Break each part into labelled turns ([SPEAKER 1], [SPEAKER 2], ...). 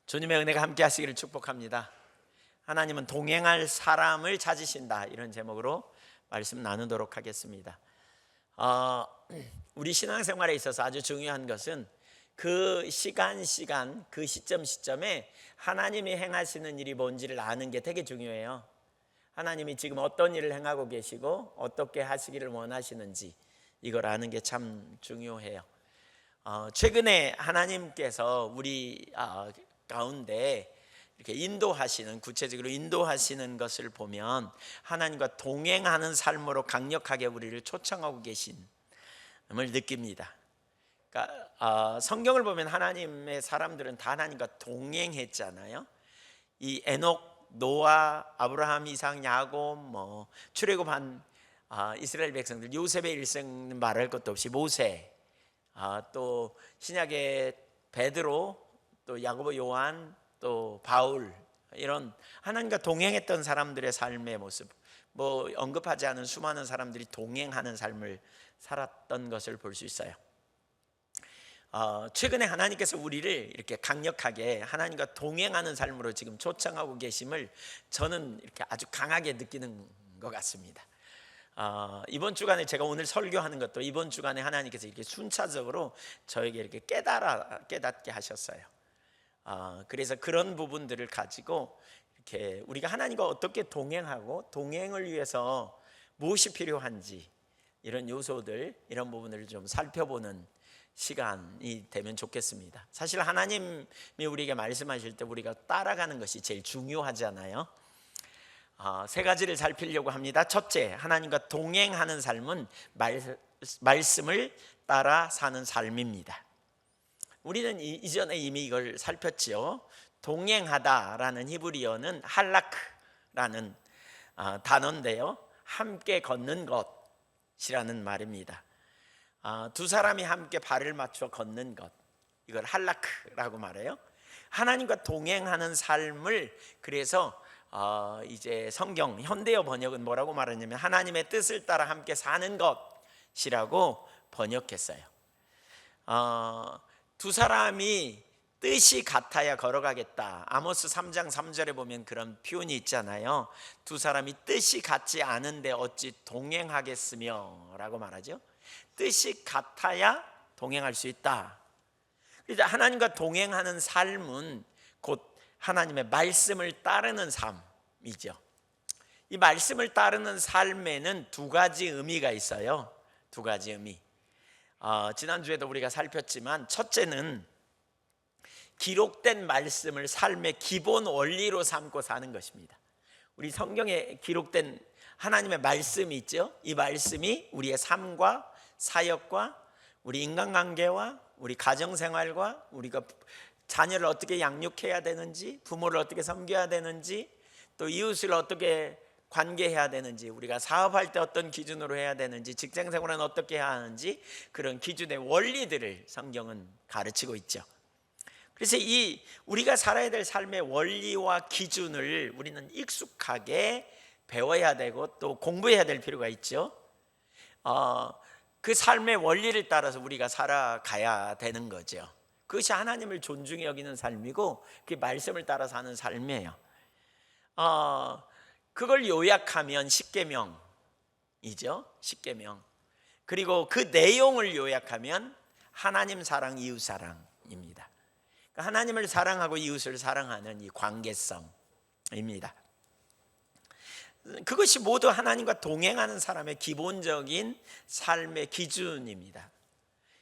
[SPEAKER 1] 주님의 은혜가 함께 하시기를 축복합니다. 하나님은 동행할 사람을 찾으신다, 이런 제목으로 말씀 나누도록 하겠습니다. 우리 신앙생활에 있어서 아주 중요한 것은 그 시간 그 시점에 하나님이 행하시는 일이 뭔지를 아는 게 되게 중요해요. 하나님이 지금 어떤 일을 행하고 계시고 어떻게 하시기를 원하시는지 이걸 아는 게 참 중요해요. 최근에 하나님께서 우리 가운데 이렇게 인도하시는, 구체적으로 인도하시는 것을 보면 하나님과 동행하는 삶으로 강력하게 우리를 초청하고 계심을 느낍니다. 그러니까 성경을 보면 하나님의 사람들은 다 하나님과 동행했잖아요. 이 에녹, 노아, 아브라함, 이삭, 야곱, 출애굽한 이스라엘 백성들, 요셉의 일생은 말할 것도 없이 모세, 또 신약의 베드로, 또 야고보, 요한, 또 바울, 이런 하나님과 동행했던 사람들의 삶의 모습, 언급하지 않은 수많은 사람들이 동행하는 삶을 살았던 것을 볼 수 있어요. 최근에 하나님께서 우리를 이렇게 강력하게 하나님과 동행하는 삶으로 지금 초청하고 계심을 저는 이렇게 아주 강하게 느끼는 것 같습니다. 이번 주간에 제가 오늘 설교하는 것도 이번 주간에 하나님께서 이렇게 순차적으로 저에게 이렇게 깨닫게 하셨어요. 그래서 그런 부분들을 가지고 이렇게 우리가 하나님과 어떻게 동행하고 동행을 위해서 무엇이 필요한지, 이런 요소들, 이런 부분을 좀 살펴보는 시간이 되면 좋겠습니다. 사실 하나님이 우리에게 말씀하실 때 우리가 따라가는 것이 제일 중요하잖아요. 세 가지를 살피려고 합니다. 첫째, 하나님과 동행하는 삶은 말씀을 따라 사는 삶입니다. 우리는 이전에 이미 이걸 살폈지요. 동행하다라는 히브리어는 할라크라는 단어인데요, 함께 걷는 것이라는 말입니다. 두 사람이 함께 발을 맞춰 걷는 것, 이걸 할라크라고 말해요. 하나님과 동행하는 삶을, 그래서 이제 성경 현대어 번역은 뭐라고 말하냐면 하나님의 뜻을 따라 함께 사는 것이라고 번역했어요. 두 사람이 뜻이 같아야 걸어가겠다. 아모스 3장 3절에 보면 그런 표현이 있잖아요. 두 사람이 뜻이 같지 않은데 어찌 동행하겠으며 라고 말하죠. 뜻이 같아야 동행할 수 있다. 그래서 하나님과 동행하는 삶은 곧 하나님의 말씀을 따르는 삶이죠. 이 말씀을 따르는 삶에는 두 가지 의미가 있어요. 두 가지 의미. 지난주에도 우리가 살폈지만, 첫째는 기록된 말씀을 삶의 기본 원리로 삼고 사는 것입니다. 우리 성경에 기록된 하나님의 말씀이 있죠. 이 말씀이 우리의 삶과 사역과 우리 인간관계와 우리 가정생활과 우리가 자녀를 어떻게 양육해야 되는지, 부모를 어떻게 섬겨야 되는지, 또 이웃을 어떻게 관계해야 되는지, 우리가 사업할 때 어떤 기준으로 해야 되는지, 직장생활은 어떻게 해야 하는지, 그런 기준의 원리들을 성경은 가르치고 있죠. 그래서 이 우리가 살아야 될 삶의 원리와 기준을 우리는 익숙하게 배워야 되고 또 공부해야 될 필요가 있죠. 그 삶의 원리를 따라서 우리가 살아가야 되는 거죠. 그것이 하나님을 존중히 여기는 삶이고 그 말씀을 따라 사는 삶이에요. 그걸 요약하면 십계명이죠. 십계명. 그리고 그 내용을 요약하면 하나님 사랑, 이웃 사랑입니다. 하나님을 사랑하고 이웃을 사랑하는 이 관계성입니다. 그것이 모두 하나님과 동행하는 사람의 기본적인 삶의 기준입니다.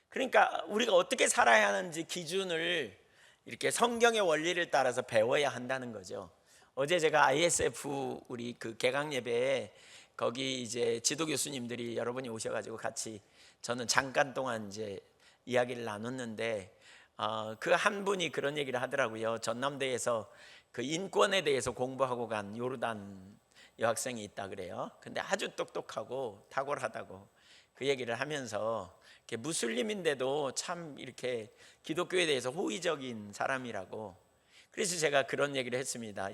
[SPEAKER 1] 그러니까 우리가 어떻게 살아야 하는지 기준을 이렇게 성경의 원리를 따라서 배워야 한다는 거죠. 어제 제가 ISF 우리 그 개강 예배에 거기 이제 지도 교수님들이 여러분이 오셔가지고 같이 저는 잠깐 동안 이제 이야기를 나눴는데, 그 한 분이 그런 얘기를 하더라고요. 전남대에서 그 인권에 대해서 공부하고 간 요르단 여학생이 있다 그래요. 근데 아주 똑똑하고 탁월하다고 그 얘기를 하면서 무슬림인데도 참 이렇게 기독교에 대해서 호의적인 사람이라고. 그래서 제가 그런 얘기를 했습니다.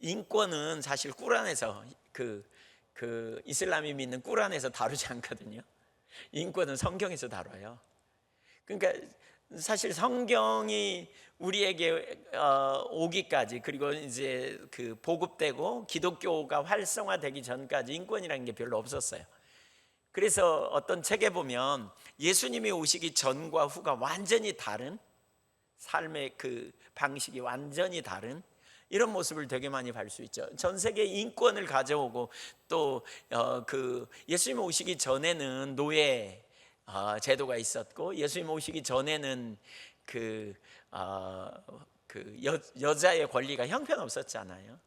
[SPEAKER 1] 인권은 사실 꾸란에서 그 이슬람이 믿는 꾸란에서 다루지 않거든요. 인권은 성경에서 다뤄요. 그러니까 사실 성경이 우리에게 오기까지, 그리고 이제 그 보급되고 기독교가 활성화되기 전까지 인권이라는 게 별로 없었어요. 그래서 어떤 책에 보면 예수님이 오시기 전과 후가 완전히 다른, 삶의 그 방식이 완전히 다른 이런 모습을 되게 많이 볼 수 있죠. 전 세계 인권을 가져오고, 또 그 예수님 오시기 전에는 노예 제도가 있었고, 예수님 오시기 전에는 여자의 권리가 형편없었잖아요.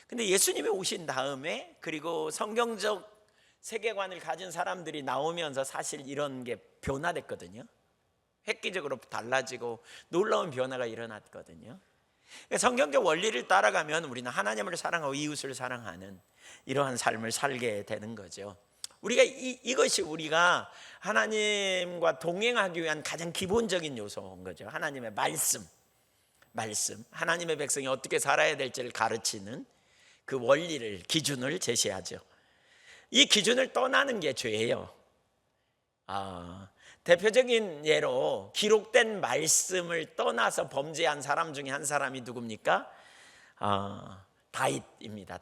[SPEAKER 1] 근데 예수님이 오신 다음에, 그리고 성경적 세계관을 가진 사람들이 나오면서 사실 이런 게 변화됐거든요. 획기적으로 달라지고 놀라운 변화가 일어났거든요. 성경적 원리를 따라가면 우리는 하나님을 사랑하고 이웃을 사랑하는 이러한 삶을 살게 되는 거죠. 우리가 이것이 우리가 하나님과 동행하기 위한 가장 기본적인 요소인 거죠. 하나님의 말씀, 하나님의 백성이 어떻게 살아야 될지를 가르치는 그 원리를, 기준을 제시하죠. 이 기준을 떠나는 게 죄예요. 대표적인 예로 기록된 말씀을 떠나서 범죄한 사람 중에 한 사람이 누굽니까? 다윗입니다.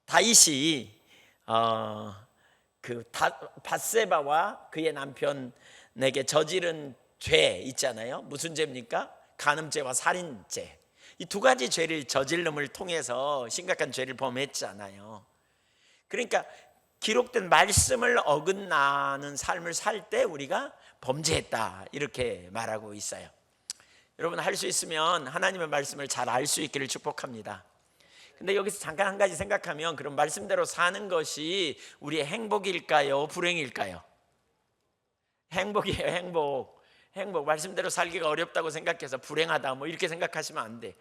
[SPEAKER 1] 다윗이 밧세바와 그의 남편에게 저지른 죄 있잖아요. 무슨 죄입니까? 간음죄와 살인죄. 이 두 가지 죄를 저질름을 통해서 심각한 죄를 범했잖아요. 그러니까 기록된 말씀을 어긋나는 삶을 살 때 우리가 범죄했다, 이렇게 말하고 있어요. 여러분, 할 수 있으면 하나님의 말씀을 잘 알 수 있기를 축복합니다. 근데 여기서 잠깐 한 가지 생각하면, 그럼 말씀대로 사는 것이 우리의 행복일까요? 불행일까요? 행복이에요. 행복. 말씀대로 살기가 어렵다고 생각해서 불행하다, 이렇게 생각하시면 안 돼.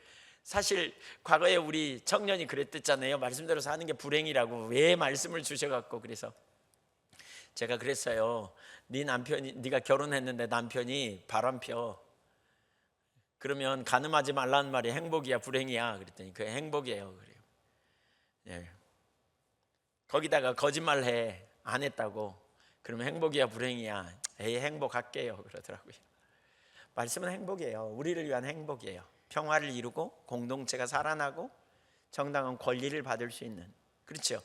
[SPEAKER 1] 사실 과거에 우리 청년이 그랬댔잖아요. 말씀대로 사는 게 불행이라고. 왜 말씀을 주셔갖고. 그래서 제가 그랬어요. 네가 결혼했는데 남편이 바람펴. 그러면 가늠하지 말라는 말이 행복이야, 불행이야? 그랬더니 그게 행복이에요. 그래요. 예. 거기다가 거짓말해, 안 했다고. 그러면 행복이야, 불행이야? 에이, 행복할게요, 그러더라고요. 말씀은 행복이에요. 우리를 위한 행복이에요. 평화를 이루고 공동체가 살아나고 정당한 권리를 받을 수 있는, 그렇죠?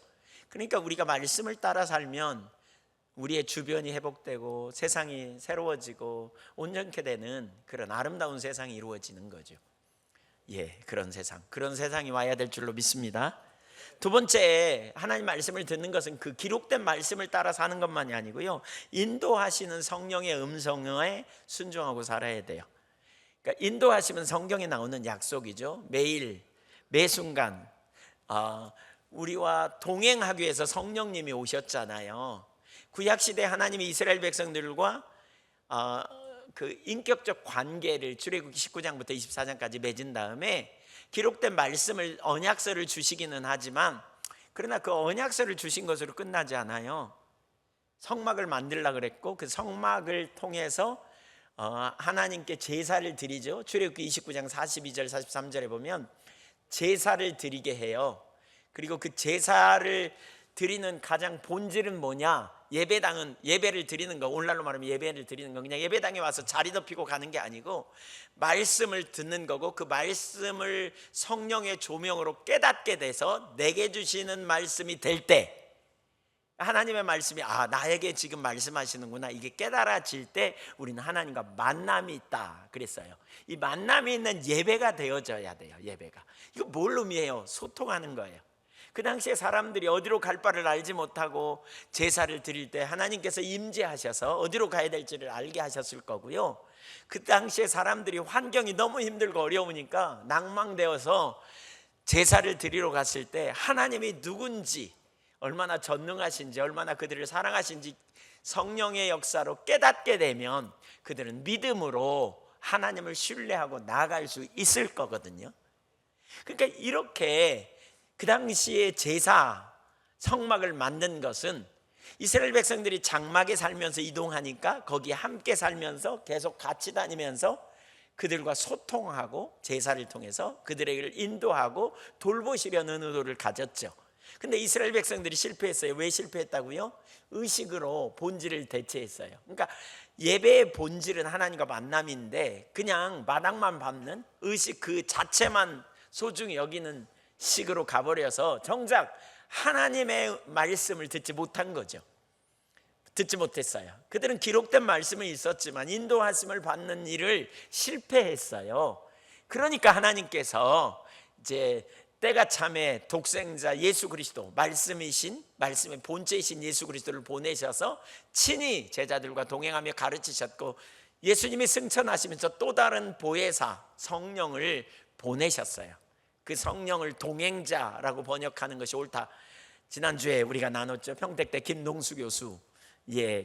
[SPEAKER 1] 그러니까 우리가 말씀을 따라 살면 우리의 주변이 회복되고 세상이 새로워지고 온전케 되는 그런 아름다운 세상이 이루어지는 거죠. 그런 세상이 와야 될 줄로 믿습니다. 두 번째, 하나님 말씀을 듣는 것은 그 기록된 말씀을 따라 사는 것만이 아니고요, 인도하시는 성령의 음성에 순종하고 살아야 돼요. 그러니까 인도하시면 성경에 나오는 약속이죠. 매일 매 순간 우리와 동행하기 위해서 성령님이 오셨잖아요. 구약시대 하나님이 이스라엘 백성들과 그 인격적 관계를 출애굽기 19장부터 24장까지 맺은 다음에 기록된 말씀을, 언약서를 주시기는 하지만, 그러나 그 언약서를 주신 것으로 끝나지 않아요. 성막을 만들려고 그랬고, 그 성막을 통해서 하나님께 제사를 드리죠. 출애굽기 29장 42절 43절에 보면 제사를 드리게 해요. 그리고 그 제사를 드리는 가장 본질은 뭐냐? 예배를 드리는 거, 오늘날로 말하면 예배를 드리는 거, 그냥 예배당에 와서 자리 덮이고 가는 게 아니고 말씀을 듣는 거고, 그 말씀을 성령의 조명으로 깨닫게 돼서 내게 주시는 말씀이 될 때, 하나님의 말씀이 나에게 지금 말씀하시는구나, 이게 깨달아질 때 우리는 하나님과 만남이 있다 그랬어요. 이 만남이 있는 예배가 되어져야 돼요. 예배가, 이거 뭘 의미해요? 소통하는 거예요. 그 당시에 사람들이 어디로 갈 바를 알지 못하고 제사를 드릴 때 하나님께서 임재하셔서 어디로 가야 될지를 알게 하셨을 거고요. 그 당시에 사람들이 환경이 너무 힘들고 어려우니까 낭망되어서 제사를 드리러 갔을 때 하나님이 누군지, 얼마나 전능하신지, 얼마나 그들을 사랑하신지 성령의 역사로 깨닫게 되면 그들은 믿음으로 하나님을 신뢰하고 나아갈 수 있을 거거든요. 그러니까 이렇게 그 당시에 제사, 성막을 만든 것은 이스라엘 백성들이 장막에 살면서 이동하니까 거기에 함께 살면서 계속 같이 다니면서 그들과 소통하고 제사를 통해서 그들에게 인도하고 돌보시려는 의도를 가졌죠. 근데 이스라엘 백성들이 실패했어요. 왜 실패했다고요? 의식으로 본질을 대체했어요. 그러니까 예배의 본질은 하나님과 만남인데 그냥 마당만 밟는 의식 그 자체만 소중히 여기는 식으로 가버려서 정작 하나님의 말씀을 듣지 못한 거죠. 듣지 못했어요. 그들은 기록된 말씀은 있었지만 인도하심을 받는 일을 실패했어요. 그러니까 하나님께서 이제 때가 참에 독생자 예수 그리스도, 말씀이신, 말씀의 본체이신 예수 그리스도를 보내셔서 친히 제자들과 동행하며 가르치셨고, 예수님이 승천하시면서 또 다른 보혜사 성령을 보내셨어요. 그 성령을 동행자라고 번역하는 것이 옳다. 지난주에 우리가 나눴죠. 평택대 김동수 교수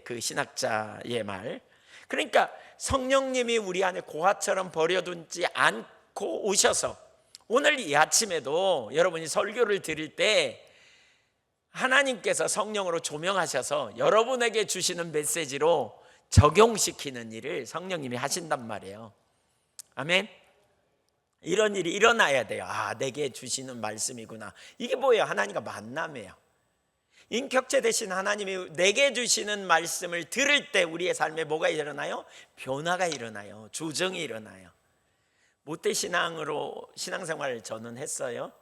[SPEAKER 1] 그 신학자의 말. 그러니까 성령님이 우리 안에 고아처럼 버려두지 않고 오셔서 오늘 이 아침에도 여러분이 설교를 드릴 때 하나님께서 성령으로 조명하셔서 여러분에게 주시는 메시지로 적용시키는 일을 성령님이 하신단 말이에요. 아멘. 이런 일이 일어나야 돼요. 내게 주시는 말씀이구나. 이게 뭐예요? 하나님과 만남이에요. 인격체 되신 하나님이 내게 주시는 말씀을 들을 때 우리의 삶에 뭐가 일어나요? 변화가 일어나요. 조정이 일어나요. 모태신앙으로 신앙생활을 저는 했어요.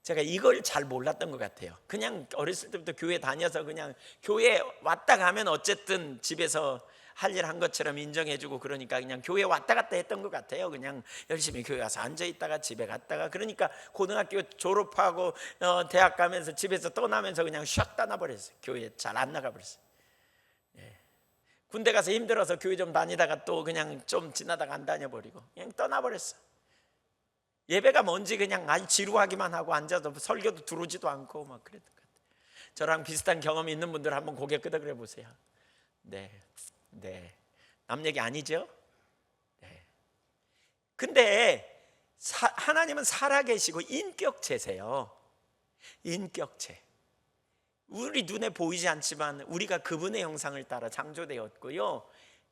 [SPEAKER 1] 제가 이걸 잘 몰랐던 것 같아요. 그냥 어렸을 때부터 교회 다녀서 그냥 교회 왔다 가면 어쨌든 집에서 할 일 한 것처럼 인정해주고 그러니까 그냥 교회 왔다 갔다 했던 것 같아요. 그냥 열심히 교회 와서 앉아있다가 집에 갔다가, 그러니까 고등학교 졸업하고 대학 가면서 집에서 떠나면서 그냥 샥 떠나버렸어요. 교회 잘 안 나가버렸어요. 군대 가서 힘들어서 교회 좀 다니다가 또 그냥 좀 지나다가 안 다녀버리고 그냥 떠나버렸어. 예배가 뭔지 그냥 아주 지루하기만 하고 앉아서 설교도 들어오지도 않고 막 그랬던 것 같아요. 저랑 비슷한 경험이 있는 분들 한번 고개 끄덕여 보세요. 네. 남 얘기 아니죠? 네. 근데 하나님은 살아계시고 인격체세요. 인격체. 우리 눈에 보이지 않지만 우리가 그분의 형상을 따라 창조되었고요.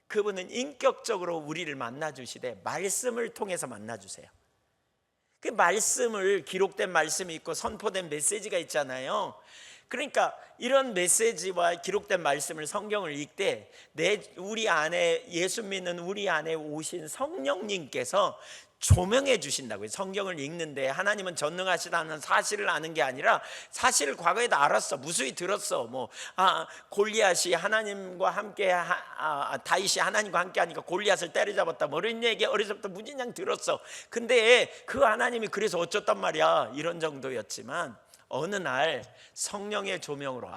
[SPEAKER 1] 그분은 인격적으로 우리를 만나주시되 말씀을 통해서 만나주세요. 그 말씀을, 기록된 말씀이 있고 선포된 메시지가 있잖아요. 그러니까 이런 메시지와 기록된 말씀을, 성경을 읽되 우리 안에, 예수 믿는 우리 안에 오신 성령님께서 조명해 주신다고요. 성경을 읽는데 하나님은 전능하시다는 사실을 아는 게 아니라 사실을 과거에도 알았어. 무수히 들었어. 골리앗이 하나님과 함께 다윗이 하나님과 함께 하니까 골리앗을 때려잡았다. 이런 얘기 어려서부터 무진장 들었어. 근데 그 하나님이 그래서 어쩌단 말이야. 이런 정도였지만 어느 날 성령의 조명으로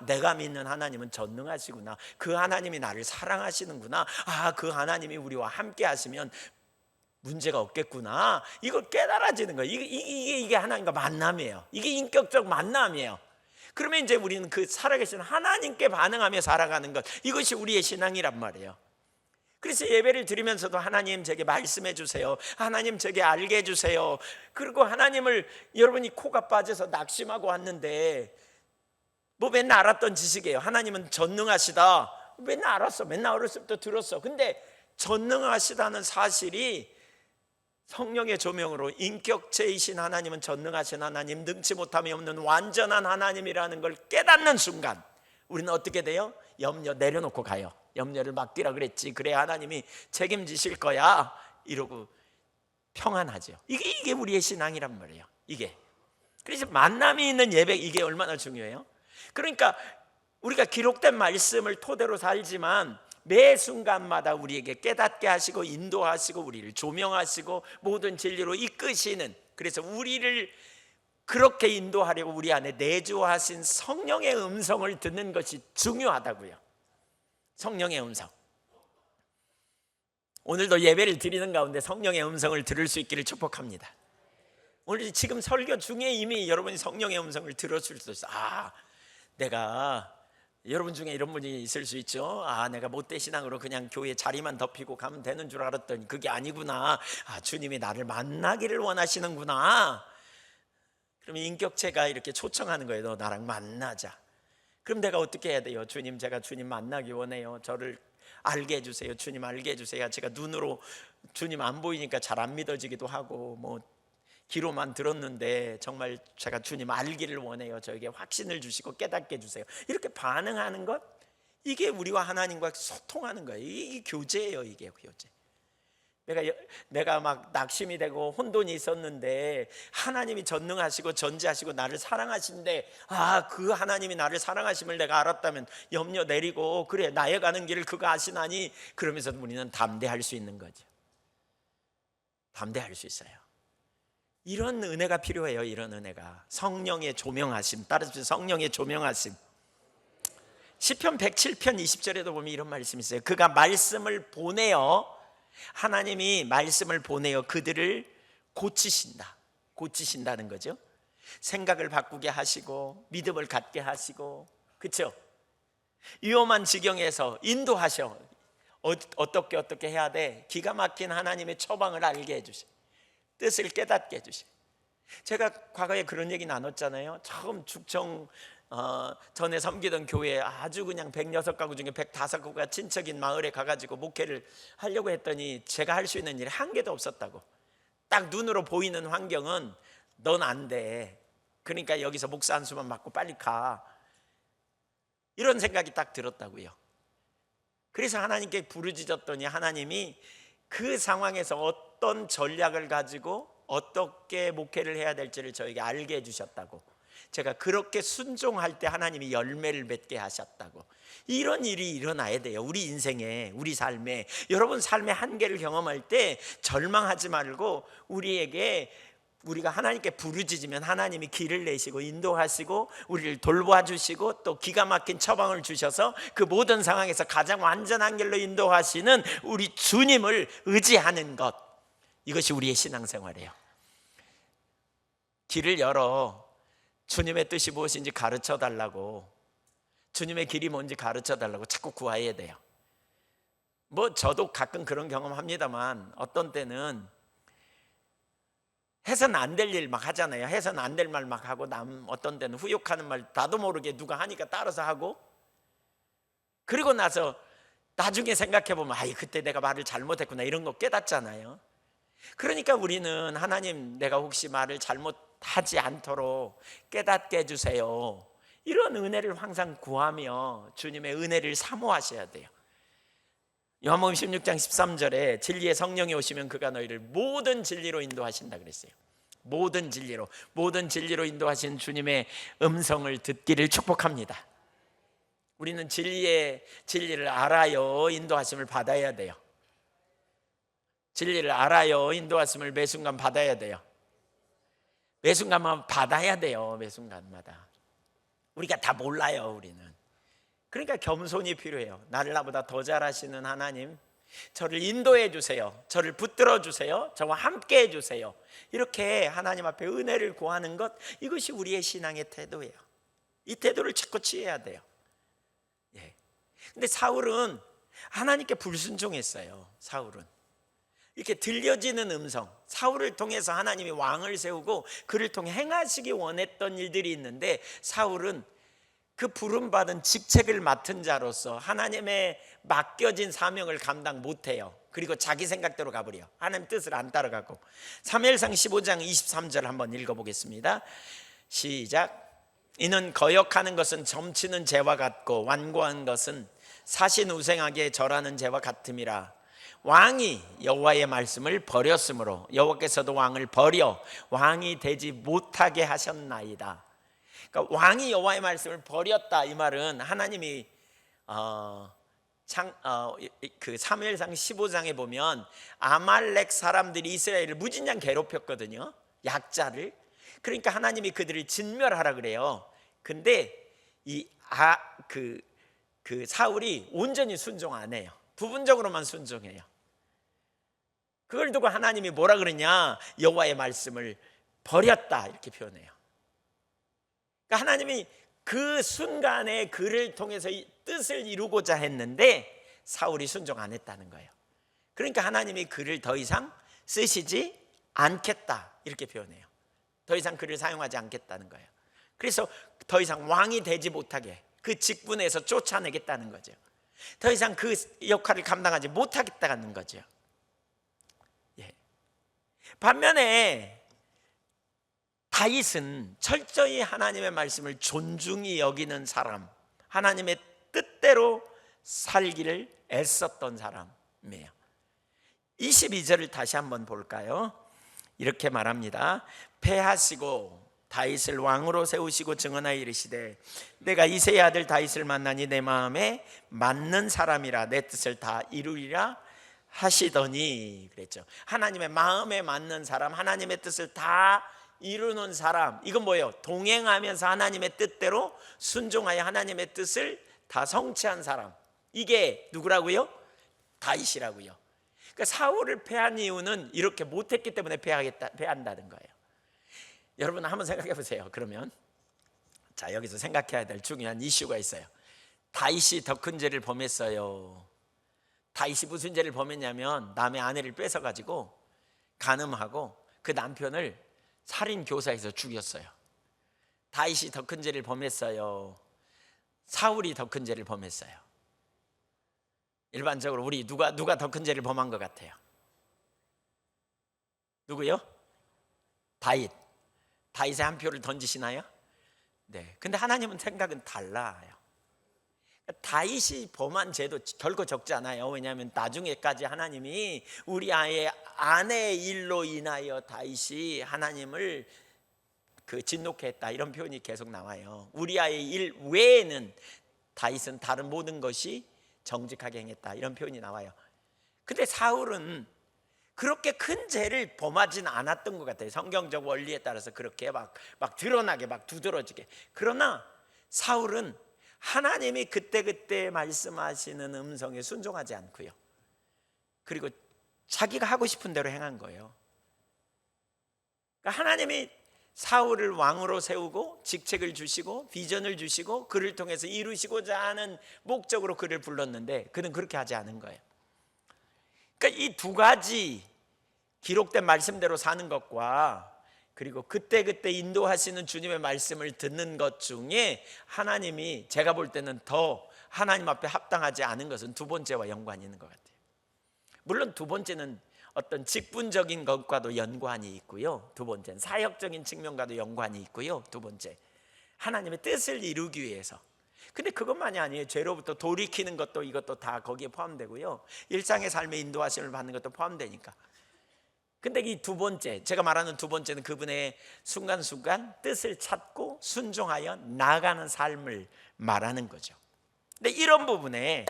[SPEAKER 1] 내가 믿는 하나님은 전능하시구나. 그 하나님이 나를 사랑하시는구나. 그 하나님이 우리와 함께 하시면 문제가 없겠구나. 이걸 깨달아지는 거예요. 이게 하나님과 만남이에요. 이게 인격적 만남이에요. 그러면 이제 우리는 그 살아계신 하나님께 반응하며 살아가는 것, 이것이 우리의 신앙이란 말이에요. 그래서 예배를 드리면서도 하나님 제게 말씀해 주세요. 하나님 제게 알게 해주세요. 그리고 하나님을, 여러분이 코가 빠져서 낙심하고 왔는데 맨날 알았던 지식이에요. 하나님은 전능하시다. 맨날 알았어. 맨날 어렸을 때 들었어. 근데 전능하시다는 사실이 성령의 조명으로 인격체이신 하나님은 전능하신 하나님, 능치 못함이 없는 완전한 하나님이라는 걸 깨닫는 순간 우리는 어떻게 돼요? 염려 내려놓고 가요. 염려를 맡기라 그랬지. 그래 하나님이 책임지실 거야. 이러고 평안하죠. 이게 우리의 신앙이란 말이에요. 이게. 그래서 만남이 있는 예배, 이게 얼마나 중요해요. 그러니까 우리가 기록된 말씀을 토대로 살지만 매 순간마다 우리에게 깨닫게 하시고 인도하시고 우리를 조명하시고 모든 진리로 이끄시는, 그래서 우리를 그렇게 인도하려고 우리 안에 내주하신 성령의 음성을 듣는 것이 중요하다고요. 성령의 음성. 오늘도 예배를 드리는 가운데 성령의 음성을 들을 수 있기를 축복합니다. 오늘 지금 설교 중에 이미 여러분이 성령의 음성을 들었을 수도 있어요. 내가, 여러분 중에 이런 분이 있을 수 있죠. 내가 못된 신앙으로 그냥 교회 자리만 덮이고 가면 되는 줄 알았더니 그게 아니구나. 주님이 나를 만나기를 원하시는구나. 그러면 인격체가 이렇게 초청하는 거예요. 너 나랑 만나자. 그럼 내가 어떻게 해야 돼요? 주님, 제가 주님 만나기 원해요. 저를 알게 해주세요. 주님 알게 해주세요. 제가 눈으로 주님 안 보이니까 잘 안 믿어지기도 하고 귀로만 들었는데 정말 제가 주님 알기를 원해요. 저에게 확신을 주시고 깨닫게 해주세요. 이렇게 반응하는 것, 이게 우리와 하나님과 소통하는 거예요. 이게 교제예요. 이게 교제. 내가 막 낙심이 되고 혼돈이 있었는데 하나님이 전능하시고 전지하시고 나를 사랑하신데, 그 하나님이 나를 사랑하심을 내가 알았다면 염려 내리고, 그래 나의 가는 길을 그가 아시나니, 그러면서 우리는 담대할 수 있는 거죠. 담대할 수 있어요. 이런 은혜가 필요해요. 이런 은혜가 성령의 조명하심, 따라서 성령의 조명하심. 시편 107편 20절에도 보면 이런 말씀이 있어요. 그가 말씀을 보내어, 하나님이 말씀을 보내어 그들을 고치신다는 거죠. 생각을 바꾸게 하시고 믿음을 갖게 하시고, 그렇죠? 위험한 지경에서 인도하셔. 어떻게 해야 돼? 기가 막힌 하나님의 처방을 알게 해주시, 뜻을 깨닫게 해주시. 제가 과거에 그런 얘기 나눴잖아요. 처음 죽청 전에 섬기던 교회에 아주 그냥 106가구 중에 105가구가 친척인 마을에 가가지고 목회를 하려고 했더니 제가 할 수 있는 일이 한 개도 없었다고. 딱 눈으로 보이는 환경은 넌 안 돼, 그러니까 여기서 목사 한 수만 맞고 빨리 가, 이런 생각이 딱 들었다고요. 그래서 하나님께 부르짖었더니 하나님이 그 상황에서 어떤 전략을 가지고 어떻게 목회를 해야 될지를 저에게 알게 해주셨다고. 제가 그렇게 순종할 때 하나님이 열매를 맺게 하셨다고. 이런 일이 일어나야 돼요. 우리 인생에, 우리 삶에. 여러분 삶의 한계를 경험할 때 절망하지 말고, 우리가 하나님께 부르짖으면 하나님이 길을 내시고 인도하시고 우리를 돌봐주시고 또 기가 막힌 처방을 주셔서 그 모든 상황에서 가장 완전한 길로 인도하시는 우리 주님을 의지하는 것, 이것이 우리의 신앙생활이에요. 길을 열어 주님의 뜻이 무엇인지 가르쳐 달라고, 주님의 길이 뭔지 가르쳐 달라고 자꾸 구해야 돼요. 저도 가끔 그런 경험합니다만, 어떤 때는 해서는 안 될 일 막 하잖아요. 해서는 안 될 말 막 하고, 어떤 때는 후욕하는 말 나도 모르게 누가 하니까 따라서 하고, 그리고 나서 나중에 생각해 보면 그때 내가 말을 잘못했구나, 이런 거 깨닫잖아요. 그러니까 우리는 하나님, 내가 혹시 말을 잘못하지 않도록 깨닫게 해주세요, 이런 은혜를 항상 구하며 주님의 은혜를 사모하셔야 돼요. 요한복음 16장 13절에 진리의 성령이 오시면 그가 너희를 모든 진리로 인도하신다 그랬어요. 모든 진리로 인도하신 주님의 음성을 듣기를 축복합니다. 우리는 진리를 알아요, 인도하심을 받아야 돼요. 진리를 알아요, 인도하심을 매 순간 받아야 돼요. 매 순간만 받아야 돼요. 매 순간마다. 우리가 다 몰라요, 우리는. 그러니까 겸손이 필요해요. 나를 나보다 더 잘하시는 하나님, 저를 인도해 주세요, 저를 붙들어 주세요, 저와 함께 해주세요, 이렇게 하나님 앞에 은혜를 구하는 것, 이것이 우리의 신앙의 태도예요. 이 태도를 자꾸 취해야 돼요. 근데 사울은 하나님께 불순종했어요. 사울은 이렇게 들려지는 음성, 사울을 통해서 하나님이 왕을 세우고 그를 통해 행하시기 원했던 일들이 있는데, 사울은 그 부름받은 직책을 맡은 자로서 하나님의 맡겨진 사명을 감당 못해요. 그리고 자기 생각대로 가버려. 하나님 뜻을 안 따라가고. 사무엘상 15장 23절 한번 읽어보겠습니다. 시작. 이는 거역하는 것은 점치는 죄와 같고 완고한 것은 사신우생하게 절하는 죄와 같음이라. 왕이 여호와의 말씀을 버렸으므로 여호와께서도 왕을 버려 왕이 되지 못하게 하셨나이다. 그러니까 왕이 여호와의 말씀을 버렸다, 이 말은 하나님이 그 사무엘상 15장에 보면 아말렉 사람들이 이스라엘을 무진장 괴롭혔거든요, 약자를. 그러니까 하나님이 그들을 진멸하라 그래요. 근데 그 사울이 온전히 순종 안 해요. 부분적으로만 순종해요. 그걸 두고 하나님이 뭐라 그러냐, 여호와의 말씀을 버렸다, 이렇게 표현해요. 그러니까 하나님이 그 순간에 그를 통해서 이 뜻을 이루고자 했는데 사울이 순종 안 했다는 거예요. 그러니까 하나님이 그를 더 이상 쓰시지 않겠다, 이렇게 표현해요. 더 이상 그를 사용하지 않겠다는 거예요. 그래서 더 이상 왕이 되지 못하게 그 직분에서 쫓아내겠다는 거죠. 더 이상 그 역할을 감당하지 못하겠다는 거죠. 반면에 다윗은 철저히 하나님의 말씀을 존중히 여기는 사람, 하나님의 뜻대로 살기를 애썼던 사람이에요. 22절을 다시 한번 볼까요? 이렇게 말합니다. 패하시고 다윗을 왕으로 세우시고 증언하여 이르시되 내가 이새의 아들 다윗을 만나니 내 마음에 맞는 사람이라 내 뜻을 다 이루리라 하시더니 그랬죠. 하나님의 마음에 맞는 사람, 하나님의 뜻을 다 이루는 사람, 이건 뭐예요? 동행하면서 하나님의 뜻대로 순종하여 하나님의 뜻을 다 성취한 사람, 이게 누구라고요? 다윗이라고요. 그러니까 사울을 패한 이유는 이렇게 못했기 때문에 패한다는 거예요. 여러분 한번 생각해 보세요. 그러면 자, 여기서 생각해야 될 중요한 이슈가 있어요. 다윗이 더 큰 죄를 범했어요. 다윗이 무슨 죄를 범했냐면 남의 아내를 뺏어가지고 간음하고 그 남편을 살인 교사해서 죽였어요. 다윗이 더 큰 죄를 범했어요. 사울이 더 큰 죄를 범했어요. 일반적으로 우리 누가 더 큰 죄를 범한 것 같아요? 누구요? 다윗의 한 표를 던지시나요? 네. 근데 하나님은 생각은 달라요. 다윗이 범한 죄도 결코 적지 않아요. 왜냐하면 나중에까지 하나님이 우리 아내의 일로 인하여 다윗이 하나님을 진노케 했다, 이런 표현이 계속 나와요. 우리아의 일 외에는 다윗은 다른 모든 것이 정직하게 행했다, 이런 표현이 나와요. 근데 사울은 그렇게 큰 죄를 범하진 않았던 것 같아요. 성경적 원리에 따라서 그렇게 막 드러나게 막 두드러지게. 그러나 사울은 하나님이 그때그때 말씀하시는 음성에 순종하지 않고요, 그리고 자기가 하고 싶은 대로 행한 거예요. 그러니까 하나님이 사울을 왕으로 세우고 직책을 주시고 비전을 주시고 그를 통해서 이루시고자 하는 목적으로 그를 불렀는데 그는 그렇게 하지 않은 거예요. 그러니까 이 두 가지, 기록된 말씀대로 사는 것과 그리고 그때그때 인도하시는 주님의 말씀을 듣는 것 중에 하나님이 제가 볼 때는 더 하나님 앞에 합당하지 않은 것은 두 번째와 연관이 있는 것 같아요. 물론 두 번째는 어떤 직분적인 것과도 연관이 있고요, 두 번째는 사역적인 측면과도 연관이 있고요, 두 번째 하나님의 뜻을 이루기 위해서. 근데 그것만이 아니에요. 죄로부터 돌이키는 것도, 이것도 다 거기에 포함되고요, 일상의 삶의 인도하심을 받는 것도 포함되니까. 근데 이 두 번째, 제가 말하는 두 번째는 그분의 순간순간 뜻을 찾고 순종하여 나아가는 삶을 말하는 거죠. 근데 이런 부분에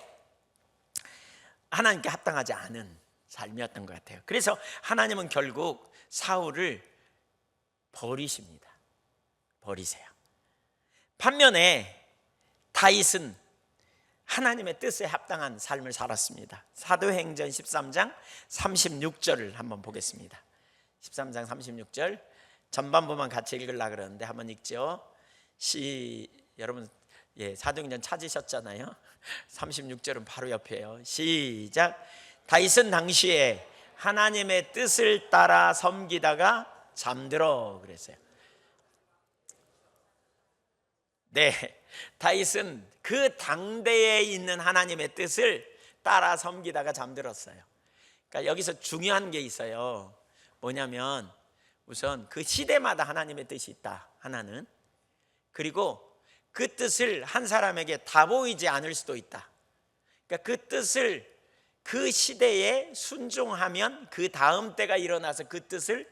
[SPEAKER 1] 하나님께 합당하지 않은 삶이었던 것 같아요. 그래서 하나님은 결국 사울을 버리십니다. 버리세요. 반면에 다윗은 하나님의 뜻에 합당한 삶을 살았습니다. 사도행전 13장 36절을 한번 보겠습니다. 13장 36절 전반부만 같이 읽으려고 그러는데 한번 읽죠. 여러분 사도행전 찾으셨잖아요. 36절은 바로 옆에요. 시작. 다윗은 당시에 하나님의 뜻을 따라 섬기다가 잠들어 그랬어요. 네, 다윗은 그 당대에 있는 하나님의 뜻을 따라 섬기다가 잠들었어요. 그러니까 여기서 중요한 게 있어요. 뭐냐면 우선 그 시대마다 하나님의 뜻이 있다, 하나는. 그리고 그 뜻을 한 사람에게 다 보이지 않을 수도 있다. 그러니까 그 뜻을 그 시대에 순종하면 그 다음 때가 일어나서 그 뜻을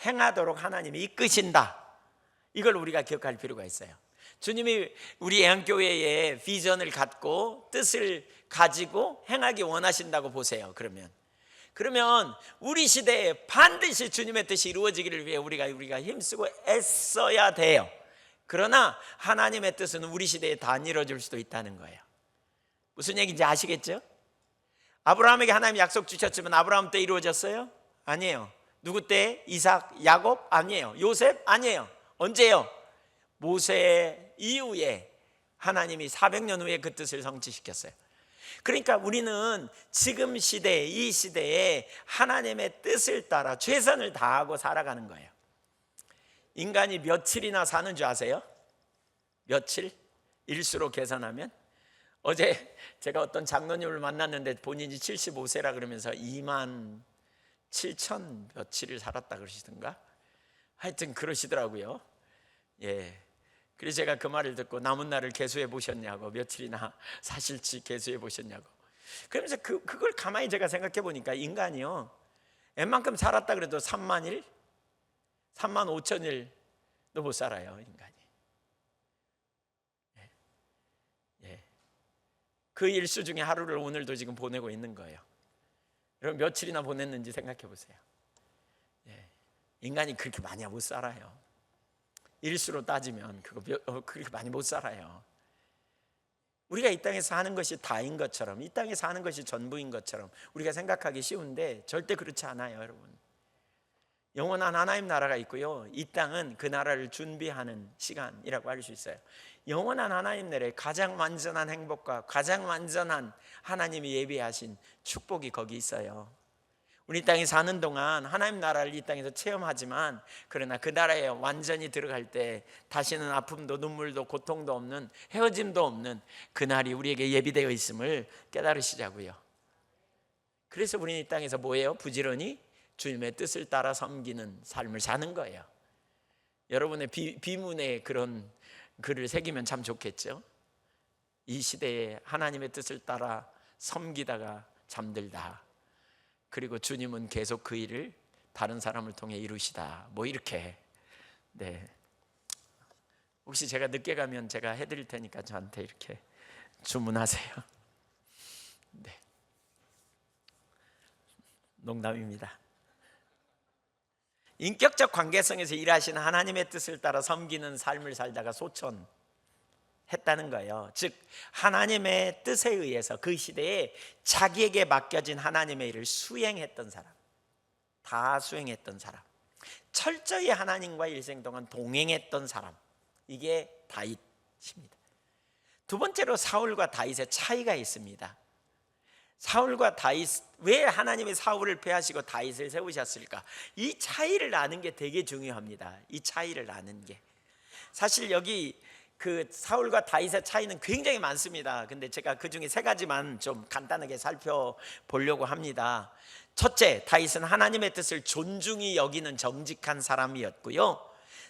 [SPEAKER 1] 행하도록 하나님이 이끄신다. 이걸 우리가 기억할 필요가 있어요. 주님이 우리 애한교회에 비전을 갖고 뜻을 가지고 행하기 원하신다고 보세요. 그러면 우리 시대에 반드시 주님의 뜻이 이루어지기를 위해 우리가 힘쓰고 애써야 돼요. 그러나 하나님의 뜻은 우리 시대에 다 안 이루어질 수도 있다는 거예요. 무슨 얘기인지 아시겠죠? 아브라함에게 하나님 약속 주셨지만 아브라함 때 이루어졌어요? 아니에요. 누구 때? 이삭, 야곱? 아니에요. 요셉? 아니에요. 언제요? 모세 이후에 하나님이 400년 후에 그 뜻을 성취시켰어요. 그러니까 우리는 지금 시대, 이 시대에 하나님의 뜻을 따라 최선을 다하고 살아가는 거예요. 인간이 며칠이나 사는 줄 아세요? 며칠? 일수로 계산하면? 어제 제가 어떤 장로님을 만났는데 본인이 75세라 그러면서 2만 7천 며칠을 살았다 그러시던가. 하여튼 그러시더라고요. 예. 그래서 제가 그 말을 듣고 남은 날을 계수해 보셨냐고, 며칠이나 사실지 계수해 보셨냐고. 그러면서 그걸 가만히 제가 생각해 보니까 인간이요, 웬만큼 살았다 그래도 3만 일, 3만 5천 일도 못 살아요, 인간이. 예. 그 일수 중에 하루를 오늘도 지금 보내고 있는 거예요. 여러분 며칠이나 보냈는지 생각해 보세요. 예. 인간이 그렇게 많이 못 살아요. 일수로 따지면 그렇게 많이 못 살아요. 우리가 이 땅에서 하는 것이 다인 것처럼, 이 땅에서 하는 것이 전부인 것처럼 우리가 생각하기 쉬운데 절대 그렇지 않아요, 여러분. 영원한 하나님 나라가 있고요, 이 땅은 그 나라를 준비하는 시간이라고 할 수 있어요. 영원한 하나님 나라의 가장 완전한 행복과 가장 완전한 하나님이 예비하신 축복이 거기 있어요. 우리 땅에 사는 동안 하나님 나라를 이 땅에서 체험하지만, 그러나 그 나라에 완전히 들어갈 때 다시는 아픔도 눈물도 고통도 없는, 헤어짐도 없는 그날이 우리에게 예비되어 있음을 깨달으시자고요. 그래서 우리는 이 땅에서 뭐예요? 부지런히 주님의 뜻을 따라 섬기는 삶을 사는 거예요. 여러분의 비문에 그런 글을 새기면 참 좋겠죠. 이 시대에 하나님의 뜻을 따라 섬기다가 잠들다, 그리고 주님은 계속 그 일을 다른 사람을 통해 이루시다, 뭐 이렇게. 네. 혹시 제가 늦게 가면 제가 해드릴 테니까 저한테 이렇게 주문하세요. 네. 농담입니다. 인격적 관계성에서 일하시는 하나님의 뜻을 따라 섬기는 삶을 살다가 소천했다는 거예요. 즉 하나님의 뜻에 의해서 그 시대에 자기에게 맡겨진 하나님의 일을 수행했던 사람, 다 수행했던 사람, 철저히 하나님과 일생 동안 동행했던 사람, 이게 다윗입니다. 두 번째로 사울과 다윗의 차이가 있습니다. 사울과 다윗, 왜 하나님이 사울을 패하시고 다윗을 세우셨을까? 이 차이를 아는 게 되게 중요합니다. 이 차이를 아는 게. 사실 여기 그 사울과 다윗의 차이는 굉장히 많습니다. 근데 제가 그 중에 세 가지만 좀 간단하게 살펴보려고 합니다. 첫째, 다윗은 하나님의 뜻을 존중히 여기는 정직한 사람이었고요,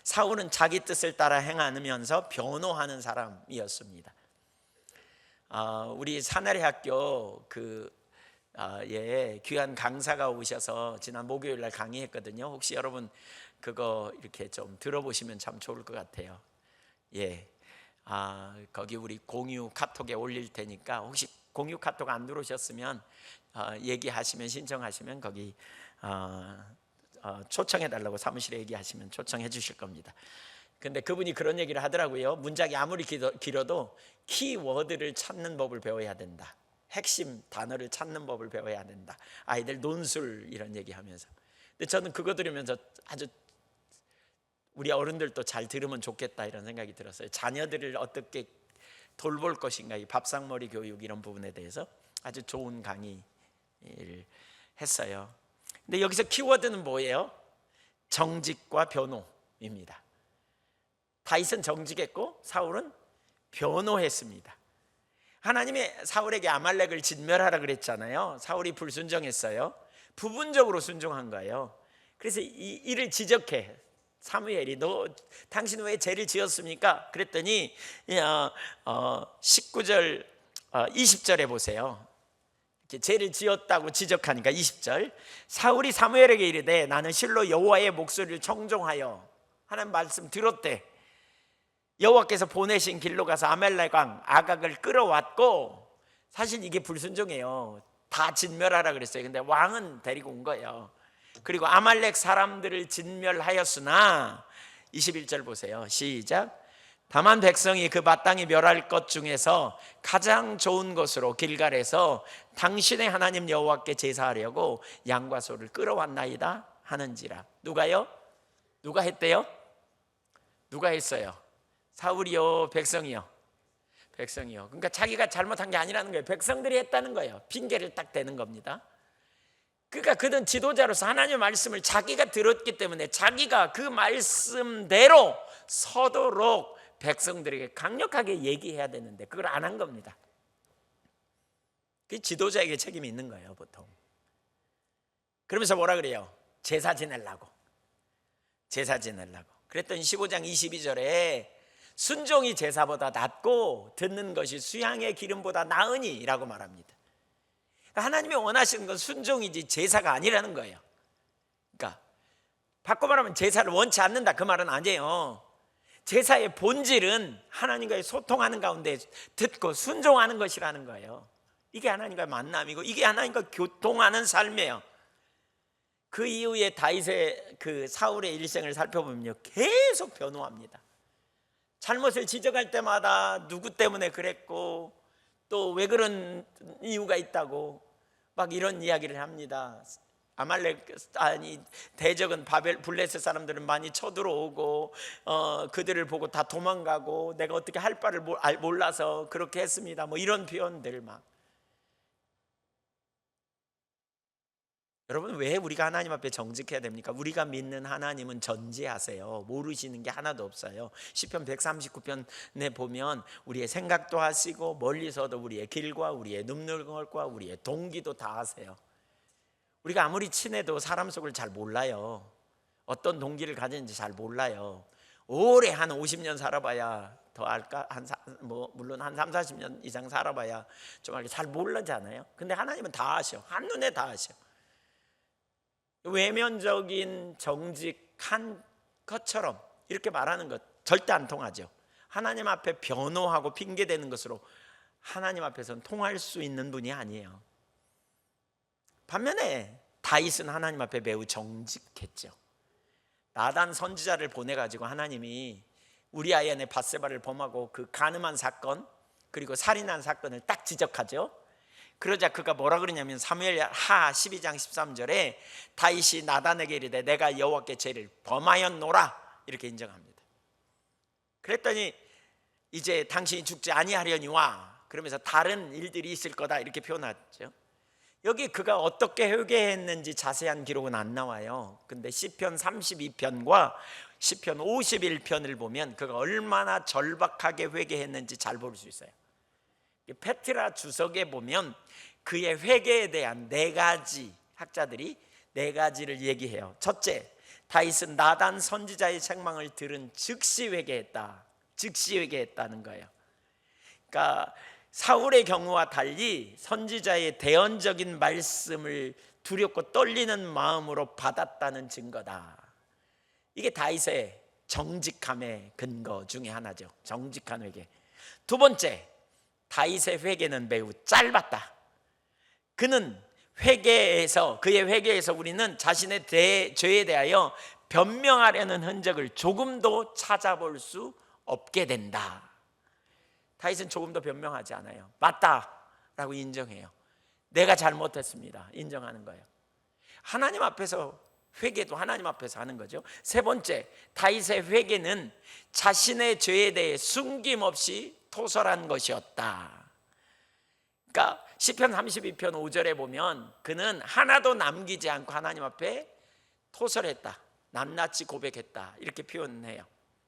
[SPEAKER 1] 사울은 자기 뜻을 따라 행하면서 변호하는 사람이었습니다. 우리 사나리 학교 귀한 강사가 오셔서 지난 목요일 날 강의했거든요. 혹시 여러분 그거 이렇게 좀 들어보시면 참 좋을 것 같아요. 예. 거기 우리 공유 카톡에 올릴 테니까 혹시 공유 카톡 안 들어오셨으면 얘기하시면, 신청하시면 거기 초청해 달라고 사무실에 얘기하시면 초청해 주실 겁니다. 근데 그분이 그런 얘기를 하더라고요. 문장이 아무리 길어도 키워드를 찾는 법을 배워야 된다, 핵심 단어를 찾는 법을 배워야 된다, 아이들 논술 이런 얘기하면서. 근데 저는 그거 들으면서 아주 우리 어른들도 잘 들으면 좋겠다 이런 생각이 들었어요. 자녀들을 어떻게 돌볼 것인가, 이 밥상머리 교육 이런 부분에 대해서 아주 좋은 강의를 했어요. 근데 여기서 키워드는 뭐예요? 정직과 변호입니다. 다윗은 정직했고 사울은 변호했습니다. 하나님이 사울에게 아말렉을 진멸하라 그랬잖아요. 사울이 불순종했어요. 부분적으로 순종한 거예요. 그래서 이 일을 지적해. 사무엘이 당신 왜 죄를 지었습니까? 그랬더니 19절 20절에 보세요. 이렇게 죄를 지었다고 지적하니까 20절, 사울이 사무엘에게 이르되 나는 실로 여호와의 목소리를 청종하여, 하나님 말씀 들었대. 여호와께서 보내신 길로 가서 아말렉 왕 아각을 끌어왔고, 사실 이게 불순종이에요. 다 진멸하라 그랬어요. 근데 왕은 데리고 온 거예요. 그리고 아말렉 사람들을 진멸하였으나 21절 보세요. 시작. 다만 백성이 그 마땅히 멸할 것 중에서 가장 좋은 것으로 길갈에서 당신의 하나님 여호와께 제사하려고 양과 소를 끌어왔나이다 하는지라. 누가요? 누가 했대요? 누가 했어요? 사울이요, 백성이요? 백성이요. 그러니까 자기가 잘못한 게 아니라는 거예요. 백성들이 했다는 거예요. 핑계를 딱 대는 겁니다. 그러니까 그는 지도자로서 하나님의 말씀을 자기가 들었기 때문에 자기가 그 말씀대로 서도록 백성들에게 강력하게 얘기해야 되는데 그걸 안 한 겁니다. 그 지도자에게 책임이 있는 거예요, 보통. 그러면서 뭐라 그래요? 제사 지내려고. 제사 지내려고. 그랬더니 15장 22절에 순종이 제사보다 낫고 듣는 것이 수양의 기름보다 나으니 라고 말합니다. 그러니까 하나님이 원하시는 건 순종이지 제사가 아니라는 거예요. 그러니까 바꿔 말하면 제사를 원치 않는다 그 말은 아니에요. 제사의 본질은 하나님과의 소통하는 가운데 듣고 순종하는 것이라는 거예요. 이게 하나님과의 만남이고 이게 하나님과 교통하는 삶이에요. 그 이후에 다윗의 그 사울의 일생을 살펴보면요, 계속 변호합니다. 잘못을 지적할 때마다 누구 때문에 그랬고 또 왜 그런 이유가 있다고 막 이런 이야기를 합니다. 아말렉 아니 대적은 바벨 블레셋 사람들은 많이 쳐들어오고 그들을 보고 다 도망가고 내가 어떻게 할 바를 몰라서 그렇게 했습니다. 뭐 이런 표현들 막. 여러분, 왜 우리가 하나님 앞에 정직해야 됩니까? 우리가 믿는 하나님은 전지하세요. 모르시는 게 하나도 없어요. 시편 139편에 보면 우리의 생각도 하시고 멀리서도 우리의 길과 우리의 눈물과 우리의 동기도 다 아세요. 우리가 아무리 친해도 사람 속을 잘 몰라요. 어떤 동기를 가지는지 잘 몰라요. 오래 한 50년 살아봐야 더 알까? 물론 한 3, 40년 이상 살아봐야 좀 알게 잘 모르잖아요. 근데 하나님은 다 아셔. 한눈에 다 아셔. 외면적인 정직한 것처럼 이렇게 말하는 것 절대 안 통하죠. 하나님 앞에 변호하고 핑계대는 것으로 하나님 앞에서는 통할 수 있는 분이 아니에요. 반면에 다윗은 하나님 앞에 매우 정직했죠. 나단 선지자를 보내가지고 하나님이 우리아의 아내 밧세바를 범하고 그 간음한 사건 그리고 살인한 사건을 딱 지적하죠. 그러자 그가 뭐라 그러냐면 사무엘하 12장 13절에 다윗이 나단에게 이르되 내가 여호와께 죄를 범하였노라 이렇게 인정합니다. 그랬더니 이제 당신이 죽지 아니하려니와 그러면서 다른 일들이 있을 거다 이렇게 표현하죠. 여기 그가 어떻게 회개했는지 자세한 기록은 안 나와요. 근데 시편 32편과 시편 51편을 보면 그가 얼마나 절박하게 회개했는지 잘 볼 수 있어요. 페트라 주석에 보면 그의 회개에 대한 네 가지 학자들이 네 가지를 얘기해요. 첫째, 다윗은 나단 선지자의 책망을 들은 즉시 회개했다. 즉시 회개했다는 거예요. 그러니까 사울의 경우와 달리 선지자의 대언적인 말씀을 두렵고 떨리는 마음으로 받았다는 증거다. 이게 다윗의 정직함의 근거 중에 하나죠. 정직한 회개. 두 번째, 다윗의 회개는 매우 짧았다. 그는 그의 회개에서 우리는 자신의 죄에 대하여 변명하려는 흔적을 조금도 찾아볼 수 없게 된다. 다윗은 조금도 변명하지 않아요. 맞다라고 인정해요. 내가 잘못했습니다. 인정하는 거예요. 하나님 앞에서 회개도 하나님 앞에서 하는 거죠. 세 번째, 다윗의 회개는 자신의 죄에 대해 숨김없이 토설한 것이었다. 그러니까 시편 32편 5절에 보면 그는 하나도 남기지 않고 하나님 앞에 토설했다. 낱낱이 고백했다. 이렇게 표현해요.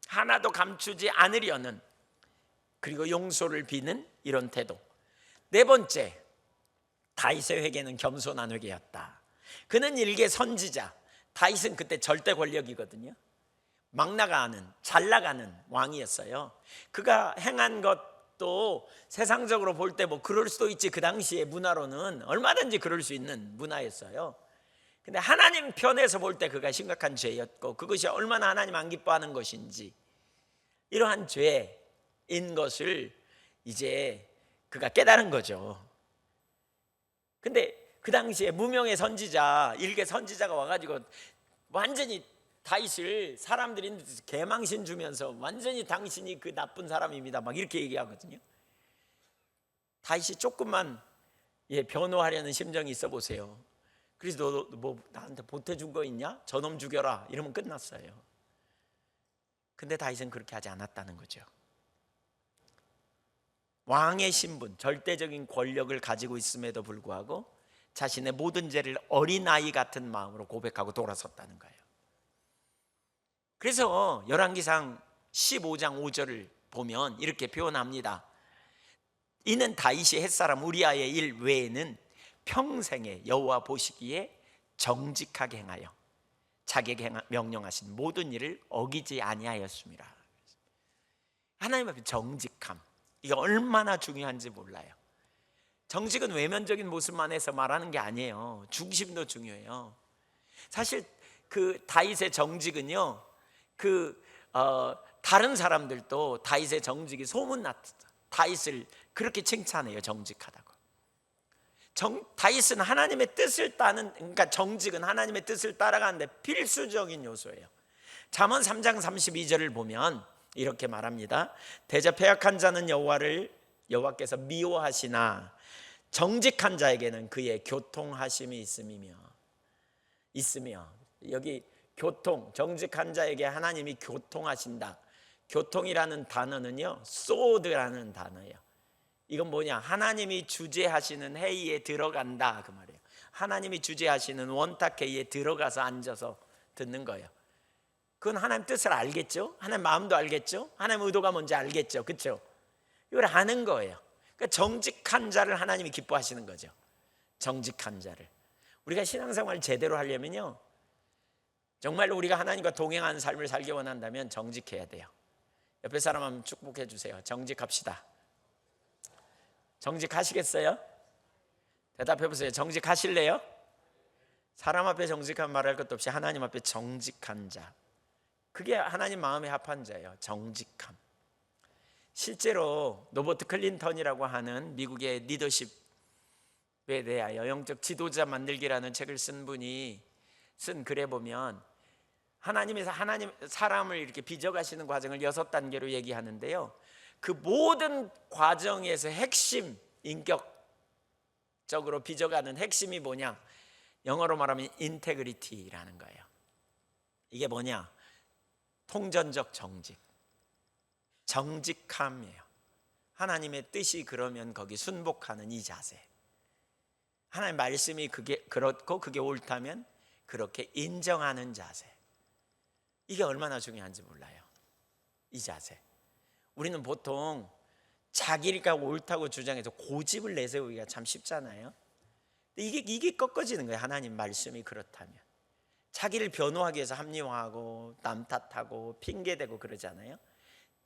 [SPEAKER 1] 하나도 감추지 않으려는 그리고 용서를 비는 이런 태도. 네 번째, 다윗의 회개는 겸손한 회개였다. 그는 일개 선지자. 다윗은 그때 절대 권력이거든요. 막 나가는 잘 나가는 왕이었어요. 그가 행한 것도 세상적으로 볼 때 뭐 그럴 수도 있지, 그 당시의 문화로는 얼마든지 그럴 수 있는 문화였어요. 근데 하나님 편에서 볼 때 그가 심각한 죄였고 그것이 얼마나 하나님 안 기뻐하는 것인지 이러한 죄인 것을 이제 그가 깨달은 거죠. 근데 그 당시에 무명의 선지자, 일개 선지자가 와가지고 완전히 다윗을 사람들이 개망신 주면서 완전히 당신이 그 나쁜 사람입니다 막 이렇게 얘기하거든요. 다윗이 조금만 변호하려는 심정이 있어 보세요. 그래서 너 뭐 나한테 보태준 거 있냐? 저놈 죽여라 이러면 끝났어요. 근데 다윗은 그렇게 하지 않았다는 거죠. 왕의 신분, 절대적인 권력을 가지고 있음에도 불구하고 자신의 모든 죄를 어린아이 같은 마음으로 고백하고 돌아섰다는 거예요. 그래서 열왕기상 15장 5절을 보면 이렇게 표현합니다. 이는 다윗이 햇사람 우리아의 일 외에는 평생에 여호와 보시기에 정직하게 행하여 자기에게 명령하신 모든 일을 어기지 아니하였습니다. 하나님 앞에 정직함, 이게 얼마나 중요한지 몰라요. 정직은 외면적인 모습만 해서 말하는 게 아니에요. 중심도 중요해요. 사실 그 다윗의 정직은요, 다른 사람들도 다윗의 정직이 소문났어. 다윗을 그렇게 칭찬해요. 정직하다고. 다윗은 하나님의 뜻을 따는, 그러니까 정직은 하나님의 뜻을 따라가는데 필수적인 요소예요. 잠언 3장 32절을 보면 이렇게 말합니다. 대저 패역한 자는 여호와께서 미워하시나 정직한 자에게는 그의 교통하심이 있으며, 여기 교통, 정직한 자에게 하나님이 교통하신다. 교통이라는 단어는요, 소드라는 단어예요. 이건 뭐냐? 하나님이 주재하시는 회의에 들어간다 그 말이에요. 하나님이 주재하시는 원탁 회의에 들어가서 앉아서 듣는 거예요. 그건 하나님 뜻을 알겠죠? 하나님 마음도 알겠죠? 하나님 의도가 뭔지 알겠죠? 그렇죠? 이걸 아는 거예요. 그러니까 정직한 자를 하나님이 기뻐하시는 거죠. 정직한 자를. 우리가 신앙생활을 제대로 하려면요, 정말로 우리가 하나님과 동행하는 삶을 살기 원한다면 정직해야 돼요. 옆에 사람 한번 축복해 주세요. 정직합시다. 정직하시겠어요? 대답해 보세요. 정직하실래요? 사람 앞에 정직한 말할 것도 없이 하나님 앞에 정직한 자, 그게 하나님 마음에 합한 자예요. 정직함. 실제로 로버트 클린턴이라고 하는 미국의 리더십에 대하여 영적 지도자 만들기라는 책을 쓴 분이 쓴 글에 보면 하나님에서 사람을 이렇게 빚어가시는 과정을 6단계로 얘기하는데요, 그 모든 과정에서 핵심, 인격적으로 빚어가는 핵심이 뭐냐? 영어로 말하면 인테그리티라는 거예요. 이게 뭐냐? 통전적 정직, 정직함이에요. 하나님의 뜻이 그러면 거기 순복하는 이 자세, 하나님의 말씀이 그게 그렇고 그게 옳다면 그렇게 인정하는 자세, 이게 얼마나 중요한지 몰라요. 이 자세. 우리는 보통 자기가 옳다고 주장해서 고집을 내세우기가 참 쉽잖아요. 이게 꺾어지는 거예요. 하나님 말씀이 그렇다면. 자기를 변호하기 위해서 합리화하고 남 탓하고 핑계대고 그러잖아요.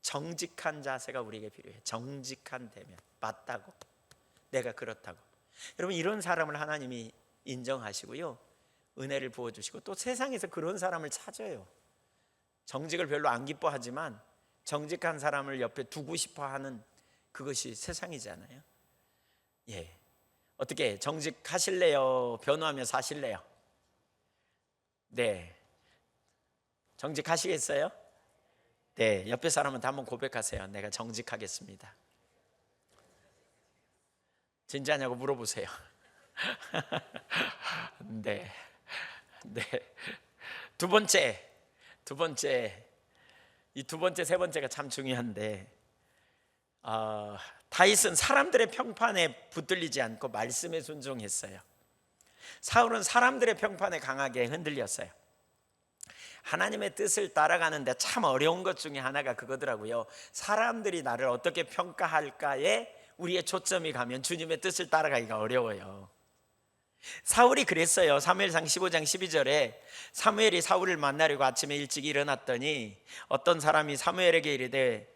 [SPEAKER 1] 정직한 자세가 우리에게 필요해요. 정직한 대면, 맞다고, 내가 그렇다고. 여러분, 이런 사람을 하나님이 인정하시고요, 은혜를 부어주시고 또 세상에서 그런 사람을 찾아요. 정직을 별로 안 기뻐하지만 정직한 사람을 옆에 두고 싶어하는 그것이 세상이잖아요. 예, 어떻게 정직하실래요? 변호하며 사실래요? 네, 정직하시겠어요? 네, 옆에 사람한테 한번 고백하세요. 내가 정직하겠습니다. 진짜냐고 물어보세요. 네, 네. 두 번째, 이 두 번째, 세 번째가 참 중요한데, 다윗은 사람들의 평판에 붙들리지 않고 말씀에 순종했어요. 사울은 사람들의 평판에 강하게 흔들렸어요. 하나님의 뜻을 따라가는데 참 어려운 것 중에 하나가 그거더라고요. 사람들이 나를 어떻게 평가할까에 우리의 초점이 가면 주님의 뜻을 따라가기가 어려워요. 사울이 그랬어요. 사무엘상 15장 12절에 사무엘이 사울을 만나려고 아침에 일찍 일어났더니 어떤 사람이 사무엘에게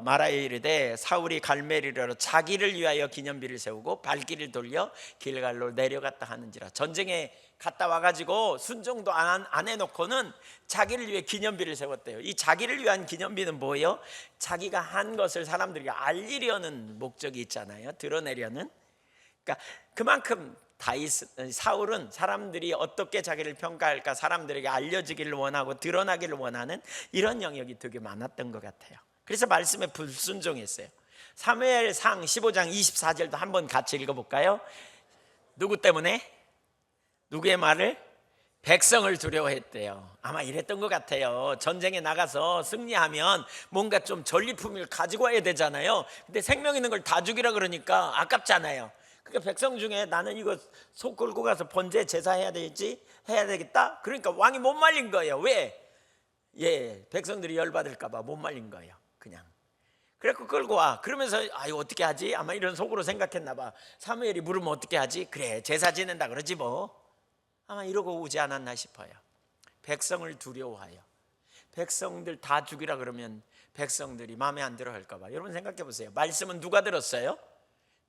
[SPEAKER 1] 말하여 이르되 사울이 갈멜리로 자기를 위하여 기념비를 세우고 발길을 돌려 길갈로 내려갔다 하는지라. 전쟁에 갔다 와가지고 순종도 안 해놓고는 자기를 위해 기념비를 세웠대요. 이 자기를 위한 기념비는 뭐예요? 자기가 한 것을 사람들에게 알리려는 목적이 있잖아요. 드러내려는. 그러니까 그만큼 사울은 사람들이 어떻게 자기를 평가할까, 사람들에게 알려지기를 원하고 드러나기를 원하는 이런 영역이 되게 많았던 것 같아요. 그래서 말씀에 불순종했어요. 사무엘상 15장 24절도 한번 같이 읽어볼까요? 누구 때문에? 누구의 말을? 백성을 두려워했대요. 아마 이랬던 것 같아요. 전쟁에 나가서 승리하면 뭔가 좀 전리품을 가지고 와야 되잖아요. 근데 생명 있는 걸 다 죽이라 그러니까 아깝잖아요. 그러니까 백성 중에 나는 이거 소 끌고 가서 번제 제사해야 되겠다. 그러니까 왕이 못 말린 거예요. 왜? 예, 백성들이 열받을까 봐 못 말린 거예요. 그냥. 그래서 끌고 와. 그러면서 이거 어떻게 하지? 아마 이런 속으로 생각했나 봐. 사무엘이 물으면 어떻게 하지? 그래, 제사 지낸다 그러지 뭐. 아마 이러고 오지 않았나 싶어요. 백성을 두려워하여. 백성들 다 죽이라 그러면 백성들이 마음에 안 들어 할까 봐. 여러분 생각해 보세요. 말씀은 누가 들었어요?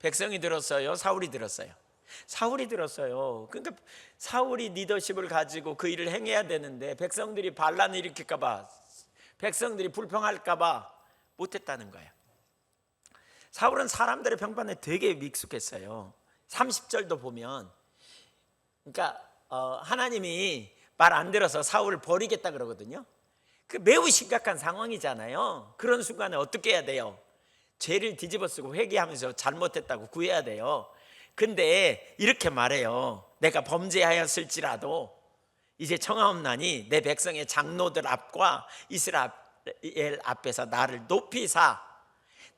[SPEAKER 1] 백성이 들었어요? 사울이 들었어요? 사울이 들었어요. 그러니까 사울이 리더십을 가지고 그 일을 행해야 되는데 백성들이 반란을 일으킬까 봐, 백성들이 불평할까 봐 못했다는 거예요. 사울은 사람들의 평판에 되게 익숙했어요. 30절도 보면, 그러니까 하나님이 말 안 들어서 사울을 버리겠다 그러거든요. 그 매우 심각한 상황이잖아요. 그런 순간에 어떻게 해야 돼요? 죄를 뒤집어쓰고 회개하면서 잘못했다고 구해야 돼요. 근데 이렇게 말해요. 내가 범죄하였을지라도 이제 청하옵나니 내 백성의 장로들 앞과 이스라엘 앞에서 나를 높이사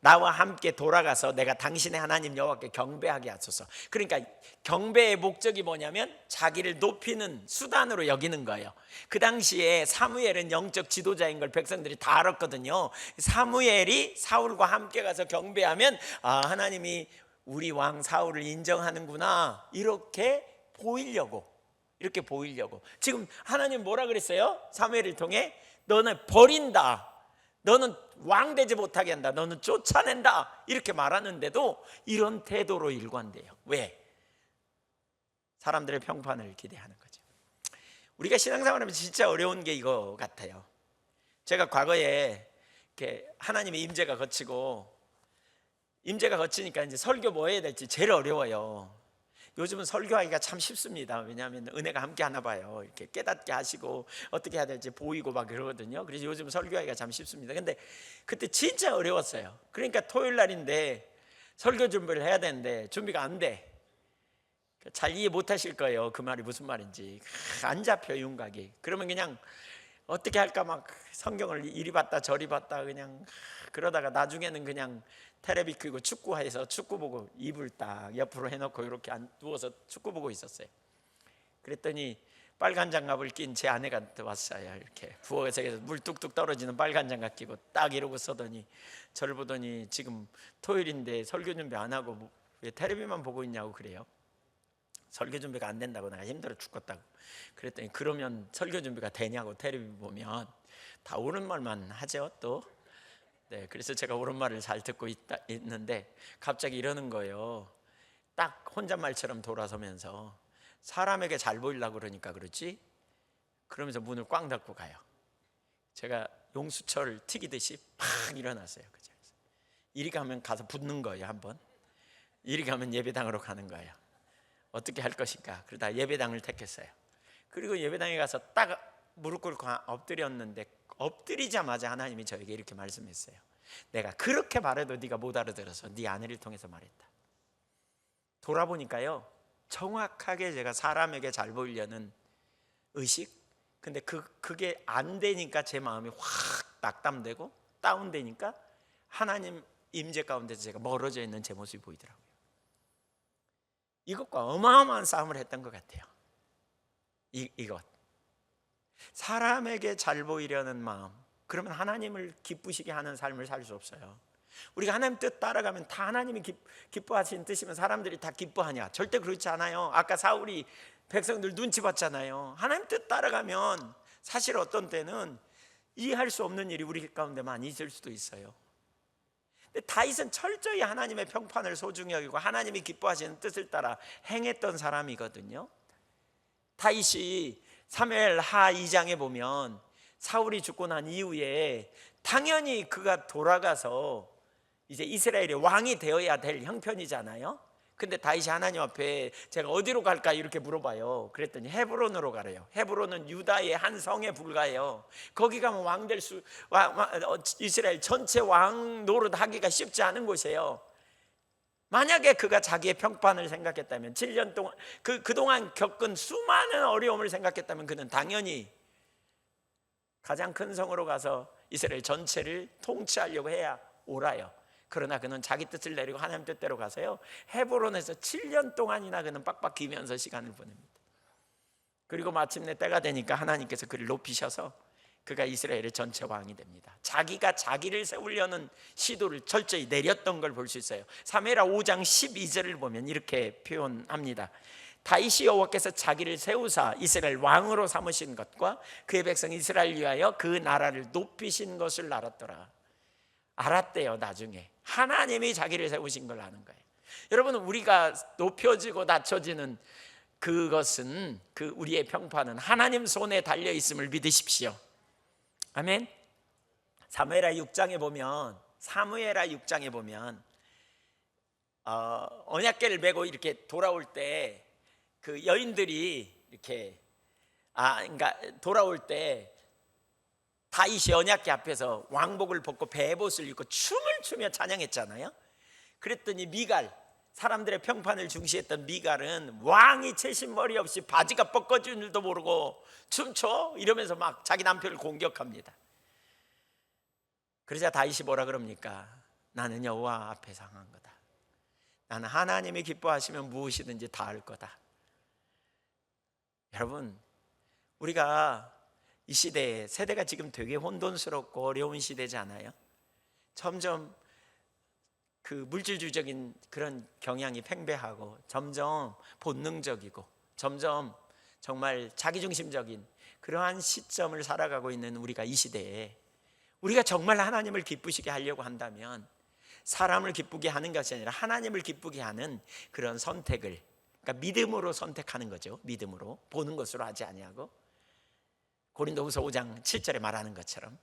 [SPEAKER 1] 나와 함께 돌아가서 내가 당신의 하나님 여호와께 경배하게 하소서. 그러니까 경배의 목적이 뭐냐면 자기를 높이는 수단으로 여기는 거예요. 그 당시에 사무엘은 영적 지도자인 걸 백성들이 다 알았거든요. 사무엘이 사울과 함께 가서 경배하면 하나님이 우리 왕 사울을 인정하는구나, 이렇게 보이려고. 지금 하나님 뭐라 그랬어요? 사무엘을 통해 너는 버린다, 너는 왕 되지 못하게 한다, 너는 쫓아낸다, 이렇게 말하는데도 이런 태도로 일관돼요. 왜? 사람들의 평판을 기대하는 거죠. 우리가 신앙생활하면 진짜 어려운 게 이거 같아요. 제가 과거에 이렇게 하나님의 임재가 거치니까 이제 설교 뭐 해야 될지 제일 어려워요. 요즘은 설교하기가 참 쉽습니다. 왜냐하면 은혜가 함께 하나 봐요. 이렇게 깨닫게 하시고 어떻게 해야 될지 보이고 막 그러거든요. 그래서 요즘 설교하기가 참 쉽습니다. 근데 그때 진짜 어려웠어요. 그러니까 토요일 날인데 설교 준비를 해야 되는데 준비가 안 돼. 잘 이해 못 하실 거예요. 그 말이 무슨 말인지. 안 잡혀, 윤곽이. 그러면 그냥 어떻게 할까 막 성경을 이리 봤다 저리 봤다 그냥 그러다가 나중에는 그냥 테레비 끄고 축구해서 축구 보고 이불 딱 옆으로 해놓고 이렇게 누워서 축구 보고 있었어요. 그랬더니 빨간 장갑을 낀 제 아내가 왔어요. 이렇게 부엌에서 물 뚝뚝 떨어지는 빨간 장갑 끼고 딱 이러고 서더니 저를 보더니 지금 토요일인데 설교 준비 안 하고 왜 테레비만 보고 있냐고 그래요. 설교 준비가 안 된다고, 내가 힘들어 죽겠다고. 그랬더니 그러면 설교 준비가 되냐고, 테레비 보면 다 옳은 말만 하죠 또. 네, 그래서 제가 옳은 말을 잘 듣고 있는데 갑자기 이러는 거예요. 딱 혼잣말처럼 돌아서면서 사람에게 잘 보이려고 그러니까 그렇지? 그러면서 문을 꽝 닫고 가요. 제가 용수철 튀기듯이 팍 일어났어요. 그 자리에서. 이리 가면 가서 붙는 거예요. 한번 이리 가면 예배당으로 가는 거예요. 어떻게 할 것인가? 그러다 예배당을 택했어요. 그리고 예배당에 가서 딱 무릎 꿇고 엎드렸는데 엎드리자마자 하나님이 저에게 이렇게 말씀했어요. 내가 그렇게 말해도 네가 못 알아들어서 네 아내를 통해서 말했다. 돌아보니까요, 정확하게 제가 사람에게 잘 보이려는 의식, 근데 그게 안 되니까 제 마음이 확 낙담되고 다운되니까 하나님 임재 가운데서 제가 멀어져 있는 제 모습이 보이더라고요. 이것과 어마어마한 싸움을 했던 것 같아요. 이것 사람에게 잘 보이려는 마음, 그러면 하나님을 기쁘시게 하는 삶을 살 수 없어요. 우리가 하나님 뜻 따라가면 다 하나님이 기뻐하시는 뜻이면 사람들이 다 기뻐하냐? 절대 그렇지 않아요. 아까 사울이 백성들 눈치 봤잖아요. 하나님 뜻 따라가면 사실 어떤 때는 이해할 수 없는 일이 우리 가운데 많이 있을 수도 있어요. 근데 다윗은 철저히 하나님의 평판을 소중히 여기고 하나님이 기뻐하시는 뜻을 따라 행했던 사람이거든요. 다윗이 사무엘 하 2장에 보면 사울이 죽고 난 이후에 당연히 그가 돌아가서 이제 이스라엘의 왕이 되어야 될 형편이잖아요. 근데 다윗이 하나님 앞에 제가 어디로 갈까 이렇게 물어봐요. 그랬더니 헤브론으로 가래요. 헤브론은 유다의 한 성에 불과해요. 거기 가면 이스라엘 전체 왕 노릇하기가 쉽지 않은 곳이에요. 만약에 그가 자기의 평판을 생각했다면 7년 동안 그동안 겪은 수많은 어려움을 생각했다면 그는 당연히 가장 큰 성으로 가서 이스라엘 전체를 통치하려고 해야 옳아요. 그러나 그는 자기 뜻을 내리고 하나님 뜻대로 가서요, 헤브론에서 7년 동안이나 그는 빡빡 기면서 시간을 보냅니다. 그리고 마침내 때가 되니까 하나님께서 그를 높이셔서 그가 이스라엘의 전체 왕이 됩니다. 자기가 자기를 세우려는 시도를 철저히 내렸던 걸 볼 수 있어요. 사무엘하 5장 12절을 보면 이렇게 표현합니다. 다윗이 여호와께서 자기를 세우사 이스라엘 왕으로 삼으신 것과 그의 백성 이스라엘 위하여 그 나라를 높이신 것을 알았더라. 알았대요. 나중에 하나님이 자기를 세우신 걸 아는 거예요. 여러분, 우리가 높여지고 낮춰지는 그것은, 그 우리의 평판은 하나님 손에 달려 있음을 믿으십시오. 아멘. 사무엘하 6장에 보면 언약궤를 메고 이렇게 돌아올 때 그 여인들이 이렇게 그러니까 돌아올 때 다윗이 언약궤 앞에서 왕복을 벗고 베옷을 입고 춤을 추며 찬양했잖아요. 그랬더니 미갈, 사람들의 평판을 중시했던 미갈은 왕이 채신 머리 없이 바지가 벗겨진 줄도 모르고 춤춰 이러면서 막 자기 남편을 공격합니다. 그러자 다윗이 뭐라 그럽니까? 나는 여호와 앞에 상한 거다. 나는 하나님이 기뻐하시면 무엇이든지 다 할 거다. 여러분, 우리가 이 시대에, 세대가 지금 되게 혼돈스럽고 어려운 시대잖아요. 점점 그 물질주의적인 그런 경향이 팽배하고 점점 본능적이고 점점 정말 자기중심적인 그러한 시점을 살아가고 있는 우리가 이 시대에, 우리가 정말 하나님을 기쁘시게 하려고 한다면 사람을 기쁘게 하는 것이 아니라 하나님을 기쁘게 하는 그런 선택을, 그러니까 믿음으로 선택하는 거죠. 믿음으로, 보는 것으로 하지 아니하고, 고린도후서 5장 7절에 말하는 것처럼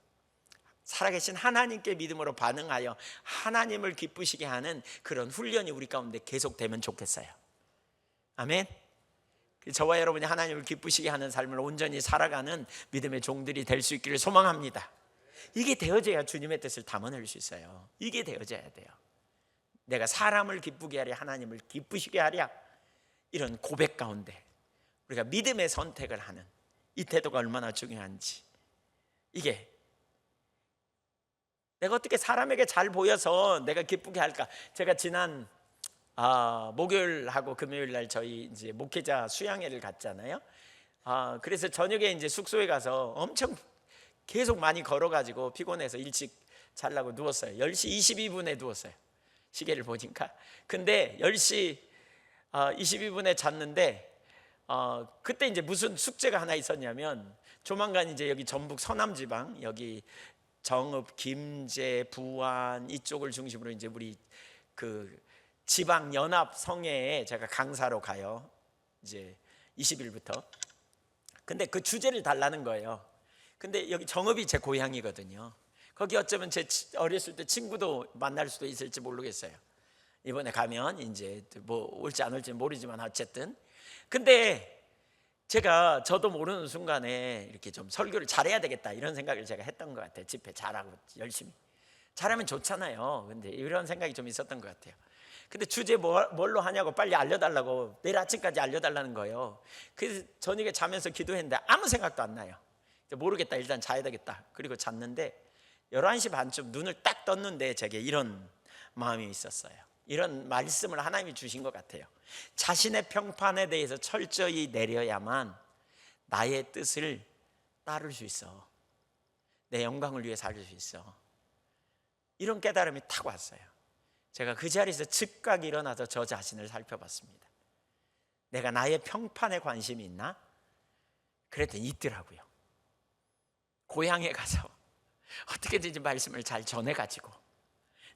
[SPEAKER 1] 살아계신 하나님께 믿음으로 반응하여 하나님을 기쁘시게 하는 그런 훈련이 우리 가운데 계속되면 좋겠어요. 아멘. 저와 여러분이 하나님을 기쁘시게 하는 삶을 온전히 살아가는 믿음의 종들이 될 수 있기를 소망합니다. 이게 되어져야 주님의 뜻을 담아낼 수 있어요. 이게 되어져야 돼요. 내가 사람을 기쁘게 하랴 하나님을 기쁘시게 하랴, 이런 고백 가운데 우리가 믿음의 선택을 하는 이 태도가 얼마나 중요한지. 이게 내가 어떻게 사람에게 잘 보여서 내가 기쁘게 할까? 제가 지난 목요일하고 금요일 날 저희 이제 목회자 수양회를 갔잖아요. 그래서 저녁에 이제 숙소에 가서 엄청 계속 많이 걸어가지고 피곤해서 일찍 자려고 누웠어요. 10시 22분에 누웠어요. 시계를 보니까. 근데 10시 22분에 잤는데 그때 이제 무슨 숙제가 하나 있었냐면, 조만간 이제 여기 전북 서남지방, 여기 정읍, 김제, 부안 이쪽을 중심으로 이제 우리 그 지방 연합 성회에 제가 강사로 가요. 이제 20일부터. 근데 그 주제를 달라는 거예요. 근데 여기 정읍이 제 고향이거든요. 거기 어쩌면 제 어렸을 때 친구도 만날 수도 있을지 모르겠어요. 이번에 가면 이제 뭐 올지 안 올지 모르지만 어쨌든. 근데 제가 저도 모르는 순간에 이렇게 좀 설교를 잘해야 되겠다 이런 생각을 제가 했던 것 같아요. 집회 잘하고 열심히 잘하면 좋잖아요. 근데 이런 생각이 좀 있었던 것 같아요. 근데 주제 뭘로 하냐고 빨리 알려달라고, 내일 아침까지 알려달라는 거예요. 그래서 저녁에 자면서 기도했는데 아무 생각도 안 나요. 모르겠다, 일단 자야 되겠다. 그리고 잤는데 11시 반쯤 눈을 딱 떴는데 제게 이런 마음이 있었어요. 이런 말씀을 하나님이 주신 것 같아요. 자신의 평판에 대해서 철저히 내려야만 나의 뜻을 따를 수 있어. 내 영광을 위해 살 수 있어. 이런 깨달음이 탁 왔어요. 제가 그 자리에서 즉각 일어나서 저 자신을 살펴봤습니다. 내가 나의 평판에 관심이 있나? 그랬더니 있더라고요. 고향에 가서 어떻게든지 말씀을 잘 전해가지고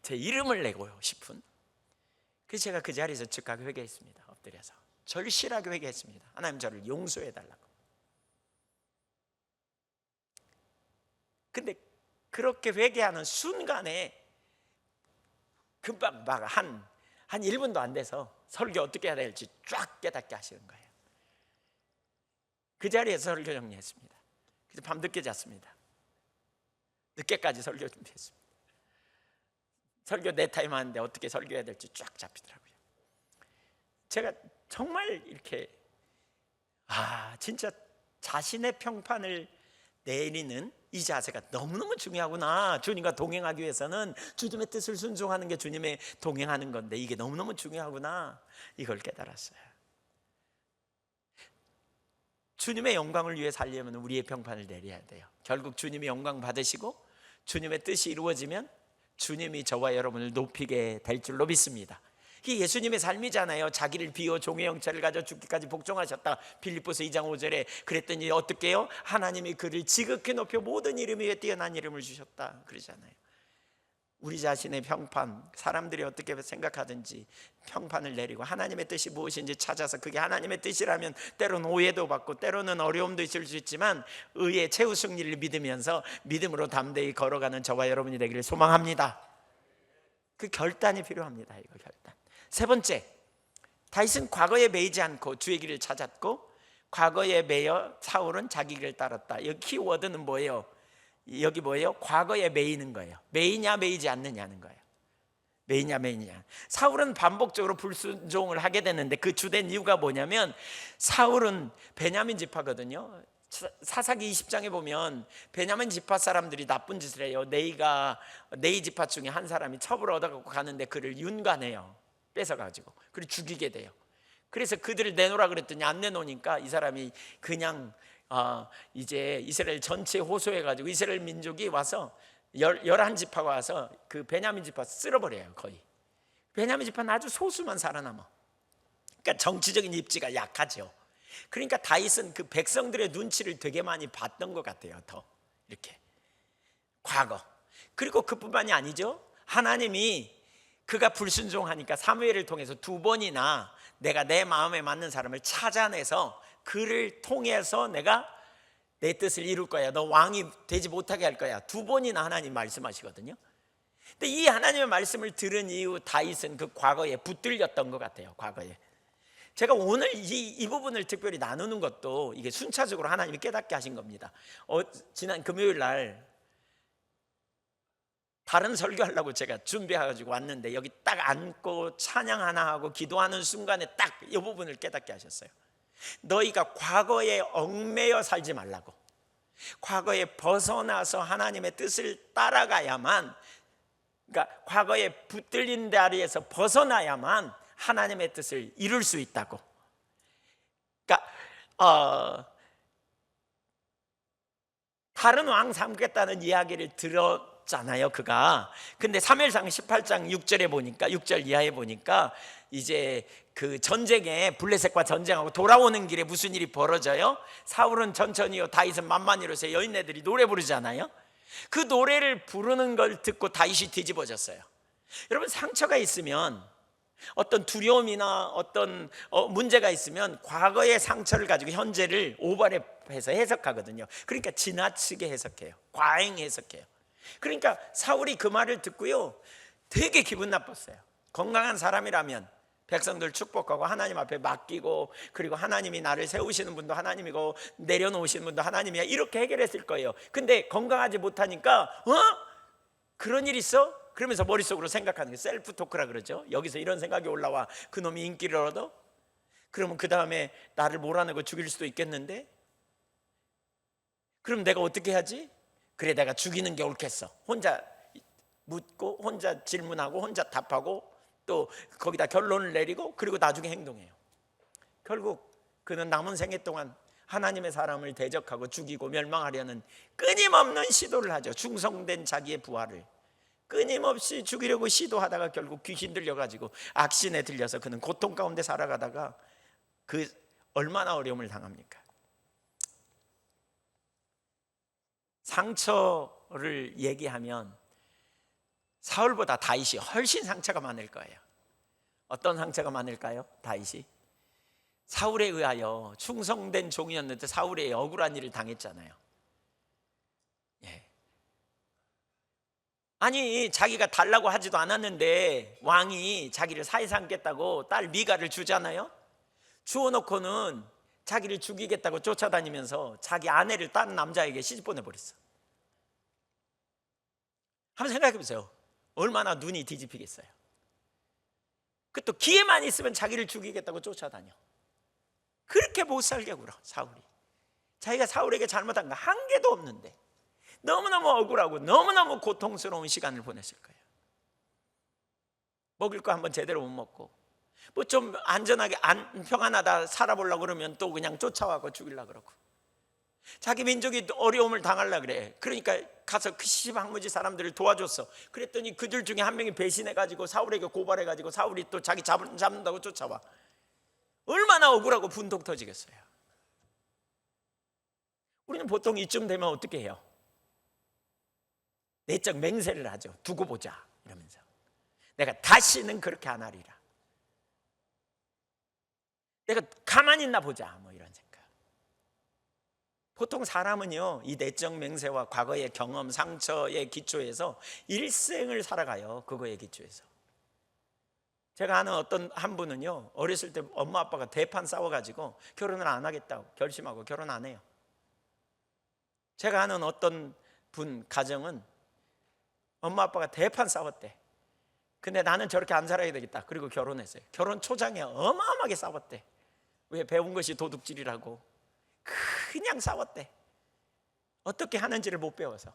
[SPEAKER 1] 제 이름을 내고 싶은, 그래서 제가 그 자리에서 즉각 회개했습니다. 엎드려서 절실하게 회개했습니다. 하나님, 저를 용서해달라고. 근데 그렇게 회개하는 순간에 금방 막 한 1분도 안 돼서 설교 어떻게 해야 될지 쫙 깨닫게 하시는 거예요. 그 자리에서 설교 정리했습니다. 그래서 밤늦게 잤습니다. 늦게까지 설교 준비했습니다. 설교 4타임 하는데 어떻게 설교해야 될지 쫙 잡히더라고요. 제가 정말 이렇게 진짜 자신의 평판을 내리는 이 자세가 너무너무 중요하구나. 주님과 동행하기 위해서는 주님의 뜻을 순종하는 게 주님의 동행하는 건데 이게 너무너무 중요하구나. 이걸 깨달았어요. 주님의 영광을 위해 살려면 우리의 평판을 내려야 돼요. 결국 주님이 영광 받으시고 주님의 뜻이 이루어지면 주님이 저와 여러분을 높이게 될 줄로 믿습니다. 그게 예수님의 삶이잖아요. 자기를 비워 종의 형체를 가져 죽기까지 복종하셨다. 빌립보서 2장 5절에 그랬더니 어떻게 해요? 하나님이 그를 지극히 높여 모든 이름 위에 뛰어난 이름을 주셨다 그러잖아요. 우리 자신의 평판, 사람들이 어떻게 생각하든지 평판을 내리고 하나님의 뜻이 무엇인지 찾아서, 그게 하나님의 뜻이라면 때로는 오해도 받고 때로는 어려움도 있을 수 있지만 의의 최후 승리를 믿으면서 믿음으로 담대히 걸어가는 저와 여러분이 되기를 소망합니다. 그 결단이 필요합니다. 이거 결단. 세 번째, 다윗은 과거에 매이지 않고 주의 길을 찾았고, 과거에 매여 사울은 자기 길을 따랐다. 여기 키워드는 뭐예요? 여기 뭐예요? 과거에 매이는 거예요. 매이냐 매이지 않느냐는 거예요. 매이냐 매이냐. 사울은 반복적으로 불순종을 하게 되는데 그 주된 이유가 뭐냐면, 사울은 베냐민 지파거든요. 사사기 20장에 보면 베냐민 지파 사람들이 나쁜 짓을 해요. 네이 지파 중에 한 사람이 첩을 얻어갖고 가는데 그를 윤관해요. 뺏어가지고 그리고 죽이게 돼요. 그래서 그들을 내놓으라 그랬더니 안 내놓으니까 이 사람이 그냥 이제 이스라엘 전체에 호소해가지고 이스라엘 민족이 와서 11지파가 와서 그 베냐민 지파 쓸어버려요. 거의 베냐민 지파는 아주 소수만 살아남아. 그러니까 정치적인 입지가 약하죠. 그러니까 다윗은 그 백성들의 눈치를 되게 많이 봤던 것 같아요. 더 이렇게 과거. 그리고 그뿐만이 아니죠. 하나님이 그가 불순종하니까 사무엘을 통해서 2번이나 내가 내 마음에 맞는 사람을 찾아내서 그를 통해서 내가 내 뜻을 이룰 거야, 너 왕이 되지 못하게 할 거야, 2번이나 하나님 말씀하시거든요. 근데 이 하나님의 말씀을 들은 이후 다윗은 그 과거에 붙들렸던 것 같아요. 과거에. 제가 오늘 이 부분을 특별히 나누는 것도 이게 순차적으로 하나님이 깨닫게 하신 겁니다. 지난 금요일 날 다른 설교하려고 제가 준비해가지고 왔는데 여기 딱 앉고 찬양 하나 하고 기도하는 순간에 딱 이 부분을 깨닫게 하셨어요. 너희가 과거에 얽매여 살지 말라고, 과거에 벗어나서 하나님의 뜻을 따라가야만, 그러니까 과거에 붙들린 자리에서 벗어나야만 하나님의 뜻을 이룰 수 있다고. 그러니까 다른 왕 삼겠다는 이야기를 들었잖아요, 그가. 근데 사무엘상 18장 6절에 보니까, 6절 이하에 보니까 이제 그 전쟁에 블레셋과 전쟁하고 돌아오는 길에 무슨 일이 벌어져요? 사울은 천천히요, 다윗은 만만히로서 여인네들이 노래 부르잖아요. 그 노래를 부르는 걸 듣고 다윗이 뒤집어졌어요. 여러분, 상처가 있으면, 어떤 두려움이나 어떤 문제가 있으면 과거의 상처를 가지고 현재를 오버랩해서 해석하거든요. 그러니까 지나치게 해석해요. 과잉 해석해요. 그러니까 사울이 그 말을 듣고요, 되게 기분 나빴어요. 건강한 사람이라면 백성들 축복하고 하나님 앞에 맡기고, 그리고 하나님이 나를 세우시는 분도 하나님이고 내려놓으시는 분도 하나님이야, 이렇게 해결했을 거예요. 근데 건강하지 못하니까 그런 일 있어? 그러면서 머릿속으로 생각하는 게 셀프 토크라 그러죠. 여기서 이런 생각이 올라와, 그놈이 인기를 얻어? 그러면 그 다음에 나를 몰아내고 죽일 수도 있겠는데? 그럼 내가 어떻게 하지? 그래, 내가 죽이는 게 옳겠어. 혼자 묻고 혼자 질문하고 혼자 답하고 또 거기다 결론을 내리고, 그리고 나중에 행동해요. 결국 그는 남은 생애 동안 하나님의 사람을 대적하고 죽이고 멸망하려는 끊임없는 시도를 하죠. 충성된 자기의 부하를 끊임없이 죽이려고 시도하다가 결국 귀신 들려가지고 악신에 들려서 그는 고통 가운데 살아가다가 그 얼마나 어려움을 당합니까? 상처를 얘기하면 사울보다 다윗이 훨씬 상처가 많을 거예요. 어떤 상처가 많을까요? 다윗이 사울에 의하여 충성된 종이었는데 사울의 억울한 일을 당했잖아요. 아니, 자기가 달라고 하지도 않았는데 왕이 자기를 사해 삼겠다고 딸 미가를 주잖아요. 주워놓고는 자기를 죽이겠다고 쫓아다니면서 자기 아내를 다른 남자에게 시집 보내버렸어. 한번 생각해 보세요. 얼마나 눈이 뒤집히겠어요. 그 또 기회만 있으면 자기를 죽이겠다고 쫓아다녀. 그렇게 못 살게 굴어 사울이. 자기가 사울에게 잘못한 거 한 개도 없는데 너무너무 억울하고 너무너무 고통스러운 시간을 보냈을 거예요. 먹을 거 한번 제대로 못 먹고, 뭐 좀 안전하게 평안하다 살아보려고 그러면 또 그냥 쫓아와고 죽이려고 그러고, 자기 민족이 어려움을 당하려 그래. 그러니까 가서 그 시방무지 사람들을 도와줬어. 그랬더니 그들 중에 한 명이 배신해가지고 사울에게 고발해가지고 사울이 또 자기 잡는다고 쫓아와. 얼마나 억울하고 분통 터지겠어요. 우리는 보통 이쯤 되면 어떻게 해요? 내적 맹세를 하죠. 두고 보자 이러면서. 내가 다시는 그렇게 안 하리라. 내가 가만히 있나 보자 뭐 이런 생각. 보통 사람은요, 이 내적 맹세와 과거의 경험, 상처의 기초에서 일생을 살아가요. 그거의 기초에서. 제가 아는 어떤 한 분은요, 어렸을 때 엄마 아빠가 대판 싸워가지고 결혼을 안 하겠다고 결심하고 결혼 안 해요. 제가 아는 어떤 분 가정은 엄마 아빠가 대판 싸웠대. 근데 나는 저렇게 안 살아야 되겠다. 그리고 결혼했어요. 결혼 초장에 어마어마하게 싸웠대. 왜? 배운 것이 도둑질이라고. 그냥 싸웠대. 어떻게 하는지를 못 배워서.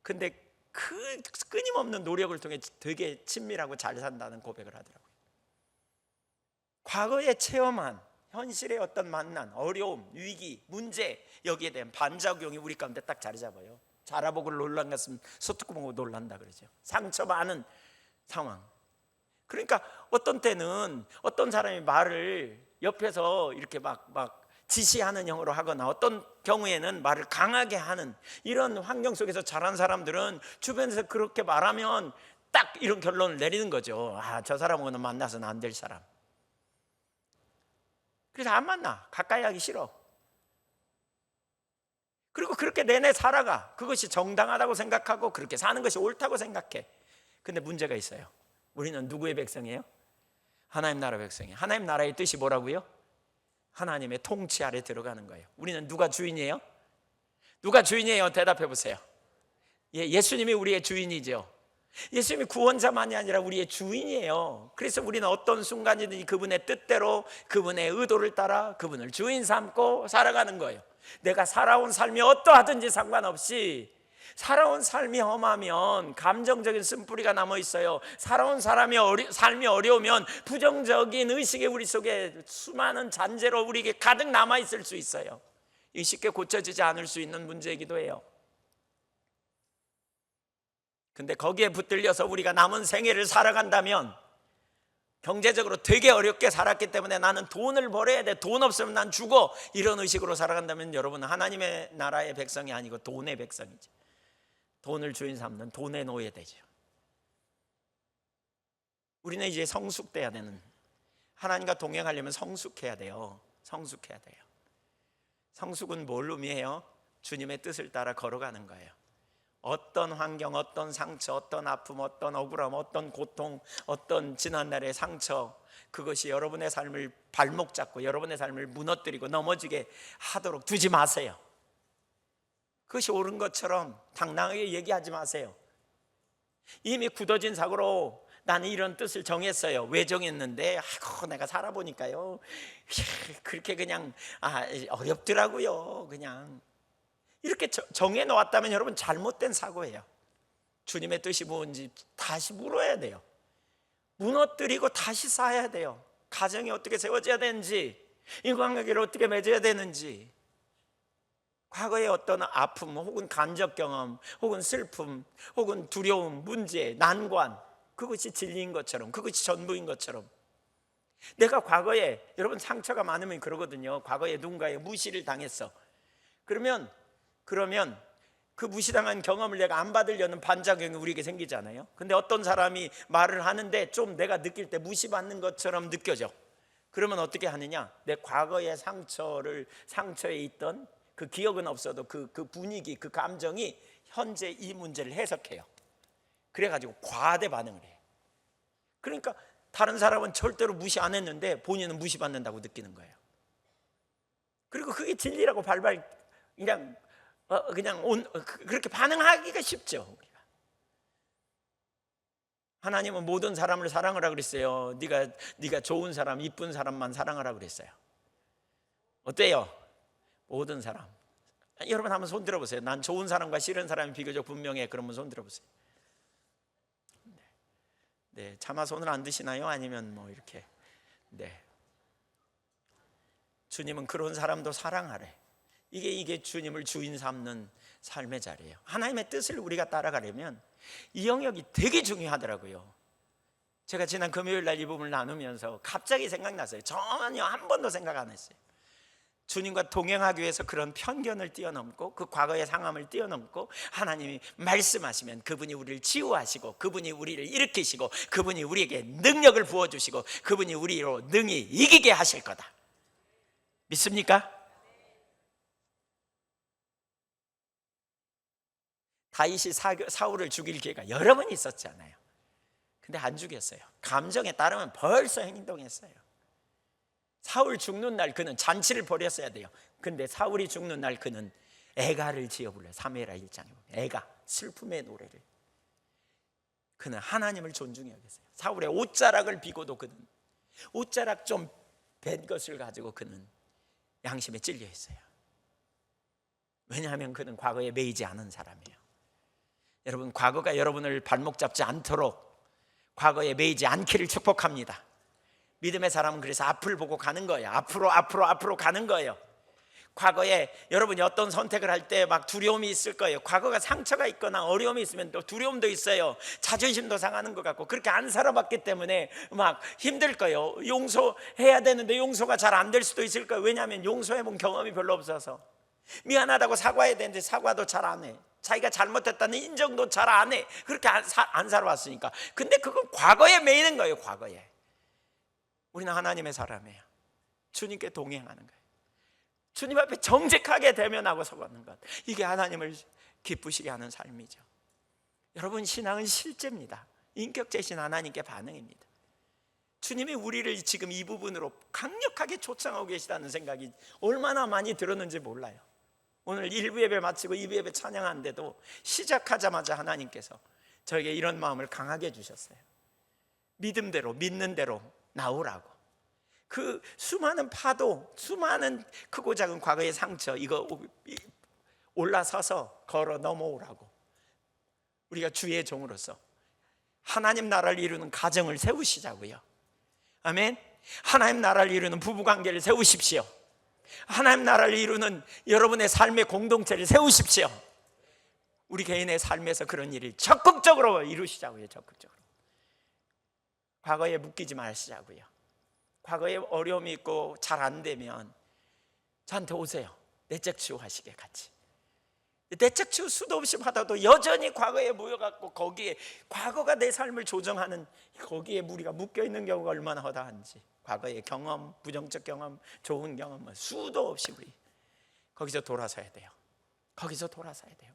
[SPEAKER 1] 근데 그 끊임없는 노력을 통해 되게 친밀하고 잘 산다는 고백을 하더라고요. 과거에 체험한 현실의 어떤 만난, 어려움, 위기, 문제, 여기에 대한 반작용이 우리 가운데 딱 자리 잡아요. 자라보고 놀란 것은 소뚜껑 보고 놀란다 그러죠. 상처 많은 상황. 그러니까 어떤 때는 어떤 사람이 말을 옆에서 이렇게 막 지시하는 형으로 하거나 어떤 경우에는 말을 강하게 하는 이런 환경 속에서 자란 사람들은 주변에서 그렇게 말하면 딱 이런 결론을 내리는 거죠. 아, 저 사람하고는 만나서는 안 될 사람. 그래서 안 만나. 가까이 하기 싫어. 그리고 그렇게 내내 살아가. 그것이 정당하다고 생각하고 그렇게 사는 것이 옳다고 생각해. 근데 문제가 있어요. 우리는 누구의 백성이에요? 하나님 나라 백성이에요. 하나님 나라의 뜻이 뭐라고요? 하나님의 통치 아래 들어가는 거예요. 우리는 누가 주인이에요? 누가 주인이에요? 대답해 보세요. 예수님이 우리의 주인이죠. 예수님이 구원자만이 아니라 우리의 주인이에요. 그래서 우리는 어떤 순간이든지 그분의 뜻대로 그분의 의도를 따라 그분을 주인 삼고 살아가는 거예요. 내가 살아온 삶이 어떠하든지 상관없이, 살아온 삶이 험하면 감정적인 쓴뿌리가 남아 있어요. 살아온 삶이 어려우면 부정적인 의식이 우리 속에 수많은 잔재로 우리에게 가득 남아 있을 수 있어요. 이 쉽게 고쳐지지 않을 수 있는 문제이기도 해요. 근데 거기에 붙들려서 우리가 남은 생애를 살아간다면, 경제적으로 되게 어렵게 살았기 때문에 나는 돈을 벌어야 돼, 돈 없으면 난 죽어, 이런 의식으로 살아간다면 여러분은 하나님의 나라의 백성이 아니고 돈의 백성이죠. 돈을 주인 삼는 돈의 노예되죠. 우리는 이제 성숙돼야 되는, 하나님과 동행하려면 성숙해야 돼요. 성숙해야 돼요. 성숙은 뭘 의미해요? 주님의 뜻을 따라 걸어가는 거예요. 어떤 환경, 어떤 상처, 어떤 아픔, 어떤 억울함, 어떤 고통, 어떤 지난날의 상처, 그것이 여러분의 삶을 발목 잡고 여러분의 삶을 무너뜨리고 넘어지게 하도록 두지 마세요. 그것이 옳은 것처럼 당당하게 얘기하지 마세요. 이미 굳어진 사고로 나는 이런 뜻을 정했어요. 왜 정했는데? 아이고, 내가 살아보니까요, 그렇게 그냥 어렵더라고요. 그냥 이렇게 정해놓았다면 여러분 잘못된 사고예요. 주님의 뜻이 뭔지 다시 물어야 돼요. 무너뜨리고 다시 쌓아야 돼요. 가정이 어떻게 세워져야 되는지, 인간관계를 어떻게 맺어야 되는지, 과거의 어떤 아픔 혹은 간접 경험 혹은 슬픔 혹은 두려움, 문제, 난관, 그것이 진리인 것처럼, 그것이 전부인 것처럼, 내가 과거에, 여러분 상처가 많으면 그러거든요. 과거에 누군가의 무시를 당했어. 그러면 그 무시당한 경험을 내가 안 받으려는 반작용이 우리에게 생기잖아요. 근데 어떤 사람이 말을 하는데 좀 내가 느낄 때 무시받는 것처럼 느껴져. 그러면 어떻게 하느냐? 내 과거의 상처에 있던 그 기억은 없어도 그 분위기, 그 감정이 현재 이 문제를 해석해요. 그래가지고 과대 반응을 해요. 그러니까 다른 사람은 절대로 무시 안 했는데 본인은 무시받는다고 느끼는 거예요. 그리고 그게 진리라고 발발 그냥 그렇게 반응하기가 쉽죠. 우리가. 하나님은 모든 사람을 사랑하라 그랬어요. 네가 좋은 사람, 이쁜 사람만 사랑하라 그랬어요. 어때요? 모든 사람. 여러분 한번 손 들어보세요. 난 좋은 사람과 싫은 사람이 비교적 분명해. 그러면 손 들어보세요. 네, 차마 손을 안 드시나요? 아니면 뭐 이렇게. 네. 주님은 그런 사람도 사랑하래. 이게 주님을 주인 삼는 삶의 자리예요. 하나님의 뜻을 우리가 따라가려면 이 영역이 되게 중요하더라고요. 제가 지난 금요일 날 이 부분을 나누면서 갑자기 생각났어요. 전혀 한 번도 생각 안 했어요. 주님과 동행하기 위해서 그런 편견을 뛰어넘고 그 과거의 상함을 뛰어넘고 하나님이 말씀하시면 그분이 우리를 치유하시고 그분이 우리를 일으키시고 그분이 우리에게 능력을 부어주시고 그분이 우리로 능히 이기게 하실 거다. 믿습니까? 다윗이 사울을 죽일 기회가 여러 번 있었잖아요. 근데 안 죽였어요. 감정에 따르면 벌써 행동했어요. 사울 죽는 날 그는 잔치를 벌였어야 돼요. 근데 사울이 죽는 날 그는 애가를 지어 불러요. 사무엘하 1장에 보면 애가, 슬픔의 노래를. 그는 하나님을 존중히 여겼어요. 사울의 옷자락을 비고도 그는 옷자락 좀 벤 것을 가지고 그는 양심에 찔려 있어요. 왜냐하면 그는 과거에 매이지 않은 사람이에요. 여러분, 과거가 여러분을 발목 잡지 않도록 과거에 매이지 않기를 축복합니다. 믿음의 사람은 그래서 앞을 보고 가는 거예요. 앞으로 가는 거예요. 과거에 여러분이 어떤 선택을 할 때 막 두려움이 있을 거예요. 과거가 상처가 있거나 어려움이 있으면 또 두려움도 있어요. 자존심도 상하는 것 같고 그렇게 안 살아봤기 때문에 막 힘들 거예요. 용서해야 되는데 용서가 잘 안 될 수도 있을 거예요. 왜냐하면 용서해본 경험이 별로 없어서. 미안하다고 사과해야 되는데 사과도 잘 안 해. 자기가 잘못했다는 인정도 잘 안 해. 그렇게 안 살아왔으니까. 근데 그건 과거에 매이는 거예요. 과거에. 우리는 하나님의 사람이에요. 주님께 동행하는 거예요. 주님 앞에 정직하게 대면하고 서가는 것, 이게 하나님을 기쁘시게 하는 삶이죠. 여러분, 신앙은 실제입니다. 인격제신 하나님께 반응입니다. 주님이 우리를 지금 이 부분으로 강력하게 초청하고 계시다는 생각이 얼마나 많이 들었는지 몰라요. 오늘 1부 예배 마치고 2부 예배 찬양하는데도 시작하자마자 하나님께서 저에게 이런 마음을 강하게 주셨어요. 믿음대로, 믿는 대로 나오라고. 그 수많은 파도, 수많은 크고 작은 과거의 상처, 이거 올라서서 걸어 넘어오라고. 우리가 주의 종으로서 하나님 나라를 이루는 가정을 세우시자고요. 아멘. 하나님 나라를 이루는 부부관계를 세우십시오. 하나님 나라를 이루는 여러분의 삶의 공동체를 세우십시오. 우리 개인의 삶에서 그런 일을 적극적으로 이루시자고요. 적극적으로. 과거에 묶이지 마시자고요. 과거에 어려움이 있고 잘 안 되면 저한테 오세요. 내적 치유하시게 같이. 내적 치유 수도 없이 받아도 여전히 과거에 모여갖고 거기에 과거가 내 삶을 조정하는 거기에 우리가 묶여있는 경우가 얼마나 허다한지, 과거의 경험, 부정적 경험, 좋은 경험 수도 없이 우리 거기서 돌아서야 돼요. 거기서 돌아서야 돼요.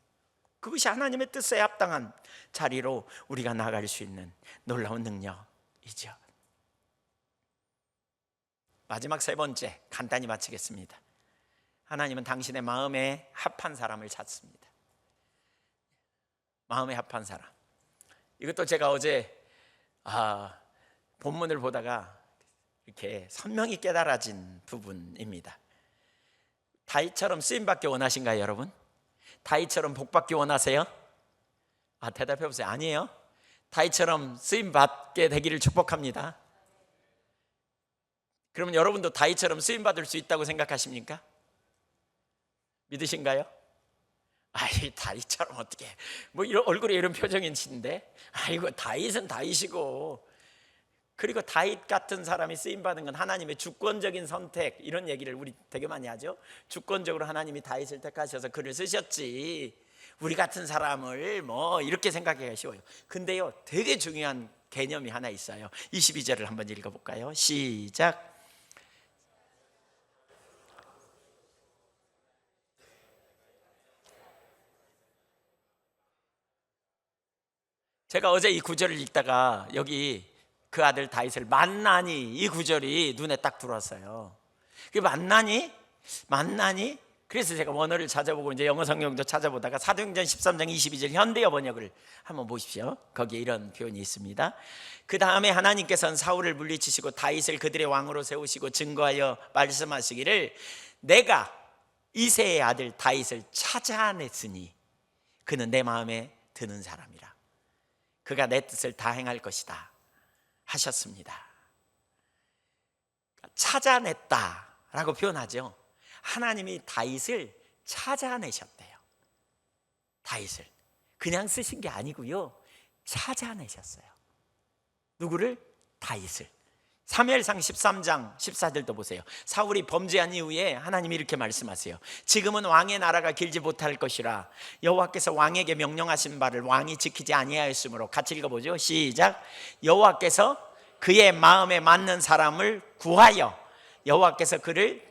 [SPEAKER 1] 그것이 하나님의 뜻에 합당한 자리로 우리가 나갈 수 있는 놀라운 능력이죠. 마지막 세 번째, 간단히 마치겠습니다. 하나님은 당신의 마음에 합한 사람을 찾습니다. 마음에 합한 사람. 이것도 제가 어제 본문을 보다가 이렇게 선명히 깨달아진 부분입니다. 다윗처럼 쓰임받기 원하신가요, 여러분? 다윗처럼 복받기 원하세요? 대답해 보세요. 아니에요. 다윗처럼 쓰임받게 되기를 축복합니다. 그러면 여러분도 다윗처럼 쓰임받을 수 있다고 생각하십니까? 믿으신가요? 다윗처럼 어떻게 이런 얼굴에 이런 표정이신데, 아이고 다윗은 다윗이고, 그리고 다윗 같은 사람이 쓰임 받은 건 하나님의 주권적인 선택, 이런 얘기를 우리 되게 많이 하죠. 주권적으로 하나님이 다윗을 택하셔서 그를 쓰셨지, 우리 같은 사람을 이렇게 생각하기가 쉬워요. 근데요, 되게 중요한 개념이 하나 있어요. 22절을 한번 읽어볼까요? 시작. 제가 어제 이 구절을 읽다가 여기 그 아들 다윗을 만나니, 이 구절이 눈에 딱 들어왔어요. 그게 만나니? 그래서 제가 원어를 찾아보고 이제 영어 성경도 찾아보다가 사도행전 13장 22절 현대어 번역을 한번 보십시오. 거기에 이런 표현이 있습니다. 그 다음에 하나님께서는 사울을 물리치시고 다윗을 그들의 왕으로 세우시고 증거하여 말씀하시기를, 내가 이새의 아들 다윗을 찾아냈으니 그는 내 마음에 드는 사람이라. 그가 내 뜻을 다 행할 것이다 하셨습니다. 찾아냈다라고 표현하죠. 하나님이 다윗을 찾아내셨대요. 다윗을 그냥 쓰신 게 아니고요, 찾아내셨어요. 누구를? 다윗을. 사무엘상 13장 14절도 보세요. 사울이 범죄한 이후에 하나님이 이렇게 말씀하세요. 지금은 왕의 나라가 길지 못할 것이라 여호와께서 왕에게 명령하신 바를 왕이 지키지 아니하였으므로. 같이 읽어보죠. 시작. 여호와께서 그의 마음에 맞는 사람을 구하여, 여호와께서 그를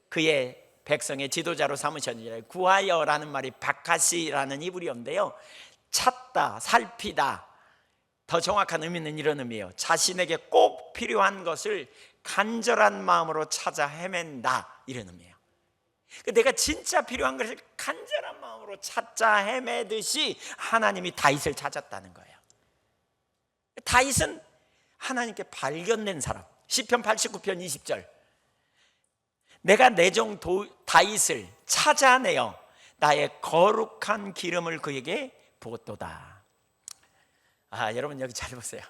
[SPEAKER 1] 그의 백성의 지도자로 삼으셨느니라. 구하여라는 말이 바카시라는 히브리어인데요, 찾다, 살피다. 더 정확한 의미는 이런 의미예요. 자신에게 꼭 필요한 것을 간절한 마음으로 찾아 헤맨다, 이런 의미예요. 내가 진짜 필요한 것을 간절한 마음으로 찾자 헤매듯이 하나님이 다윗을 찾았다는 거예요. 다윗은 하나님께 발견된 사람. 시편 89편 20절. 내가 내 종 다윗을 찾아내어 나의 거룩한 기름을 그에게 부었도다. 여러분 여기 잘 보세요.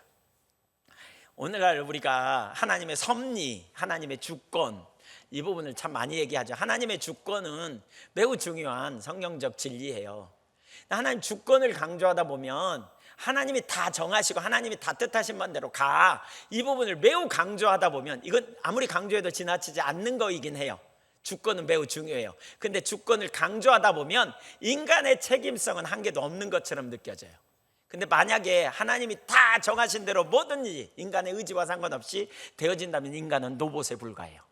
[SPEAKER 1] 오늘날 우리가 하나님의 섭리, 하나님의 주권, 이 부분을 참 많이 얘기하죠. 하나님의 주권은 매우 중요한 성경적 진리예요. 하나님 주권을 강조하다 보면 하나님이 다 정하시고 하나님이 다 뜻하신 반대로 가, 이 부분을 매우 강조하다 보면 이건 아무리 강조해도 지나치지 않는 거이긴 해요. 주권은 매우 중요해요. 근데 주권을 강조하다 보면 인간의 책임성은 한계도 없는 것처럼 느껴져요. 근데 만약에 하나님이 다 정하신 대로 모든 일이 인간의 의지와 상관없이 되어진다면 인간은 로봇에 불과해요.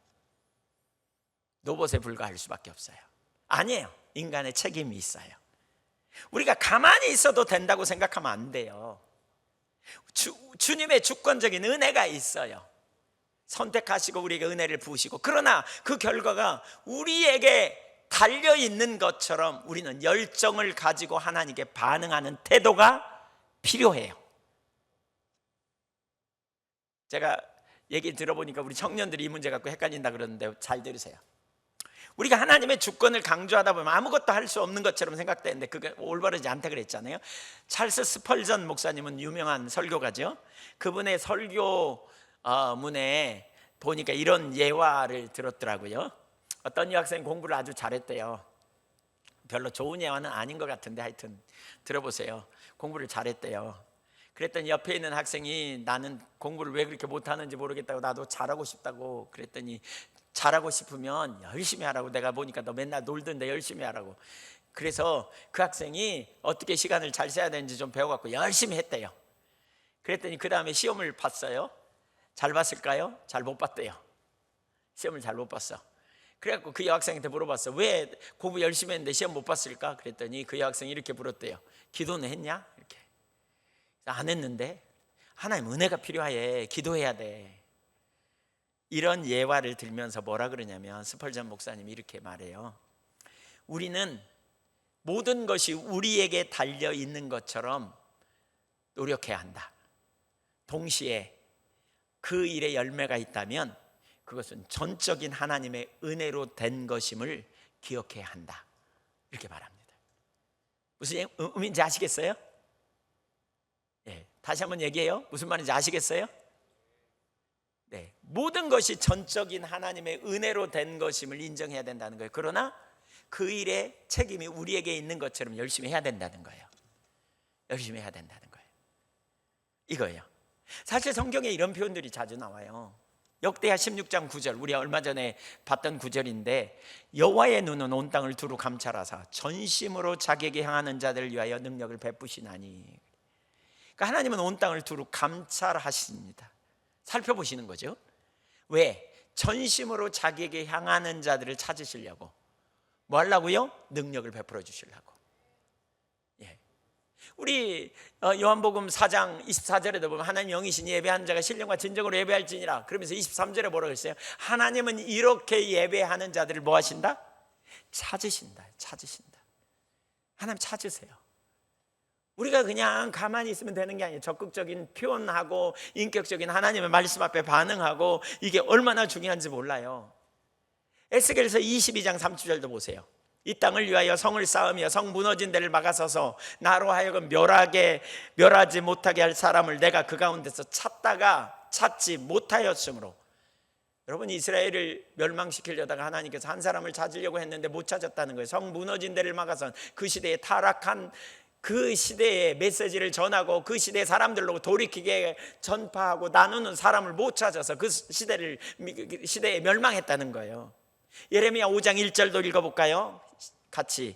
[SPEAKER 1] 로봇에 불과할 수밖에 없어요. 아니에요. 인간의 책임이 있어요. 우리가 가만히 있어도 된다고 생각하면 안 돼요. 주님의 주권적인 은혜가 있어요. 선택하시고 우리에게 은혜를 부으시고, 그러나 그 결과가 우리에게 달려있는 것처럼 우리는 열정을 가지고 하나님께 반응하는 태도가 필요해요. 제가 얘기 들어보니까 우리 청년들이 이 문제 갖고 헷갈린다 그러는데 잘 들으세요. 우리가 하나님의 주권을 강조하다 보면 아무것도 할 수 없는 것처럼 생각되는데 그게 올바르지 않다 그랬잖아요. 찰스 스펄전 목사님은 유명한 설교가죠. 그분의 설교문에 보니까 이런 예화를 들었더라고요. 어떤 여학생이 공부를 아주 잘했대요. 별로 좋은 예화는 아닌 것 같은데 하여튼 들어보세요. 공부를 잘했대요. 그랬더니 옆에 있는 학생이 나는 공부를 왜 그렇게 못하는지 모르겠다고, 나도 잘하고 싶다고 그랬더니, 잘하고 싶으면 열심히 하라고, 내가 보니까 너 맨날 놀던데 열심히 하라고. 그래서 그 학생이 어떻게 시간을 잘 써야 되는지 좀 배워갖고 열심히 했대요. 그랬더니 그 다음에 시험을 봤어요. 잘 봤을까요? 잘 못 봤대요. 시험을 잘 못 봤어. 그래갖고 그 여학생한테 물어봤어. 왜 공부 열심히 했는데 시험 못 봤을까? 그랬더니 그 여학생이 이렇게 물었대요. 기도는 했냐? 이렇게. 안 했는데. 하나님 은혜가 필요해. 기도해야 돼. 이런 예화를 들면서 뭐라 그러냐면 스펄전 목사님이 이렇게 말해요. 우리는 모든 것이 우리에게 달려 있는 것처럼 노력해야 한다. 동시에 그 일에 열매가 있다면 그것은 전적인 하나님의 은혜로 된 것임을 기억해야 한다. 이렇게 말합니다. 무슨 의미인지 아시겠어요? 네, 다시 한번 얘기해요. 무슨 말인지 아시겠어요? 네, 모든 것이 전적인 하나님의 은혜로 된 것임을 인정해야 된다는 거예요. 그러나 그 일의 책임이 우리에게 있는 것처럼 열심히 해야 된다는 거예요. 열심히 해야 된다는 거예요. 이거예요. 사실 성경에 이런 표현들이 자주 나와요. 역대하 16장 9절, 우리가 얼마 전에 봤던 구절인데, 여호와의 눈은 온 땅을 두루 감찰하사 전심으로 자기에게 향하는 자들을 위하여 능력을 베푸시나니. 그러니까 하나님은 온 땅을 두루 감찰하십니다. 살펴보시는 거죠. 왜? 전심으로 자기에게 향하는 자들을 찾으시려고. 뭐 하려고요? 능력을 베풀어 주시려고. 예. 우리 요한복음 4장 24절에도 보면 하나님 영이신 예배하는 자가 신령과 진정으로 예배할지니라. 그러면서 23절에 뭐라고 했어요? 하나님은 이렇게 예배하는 자들을 뭐 하신다? 찾으신다. 찾으신다. 하나님 찾으세요. 우리가 그냥 가만히 있으면 되는 게 아니에요. 적극적인 표현하고 인격적인 하나님의 말씀 앞에 반응하고, 이게 얼마나 중요한지 몰라요. 에스겔서 22장 30절도 보세요. 이 땅을 위하여 성을 쌓으며 성 무너진 데를 막아서서 나로 하여금 멸하지 못하게 할 사람을 내가 그 가운데서 찾다가 찾지 못하였으므로 여러분, 이스라엘을 멸망시키려다가 하나님께서 한 사람을 찾으려고 했는데 못 찾았다는 거예요. 성 무너진 데를 막아선 그 시대에 타락한 그 시대의 메시지를 전하고 그 시대의 사람들로 돌이키게 전파하고 나누는 사람을 못 찾아서 그 시대에 멸망했다는 거예요. 예레미야 5장 1절도 읽어볼까요? 같이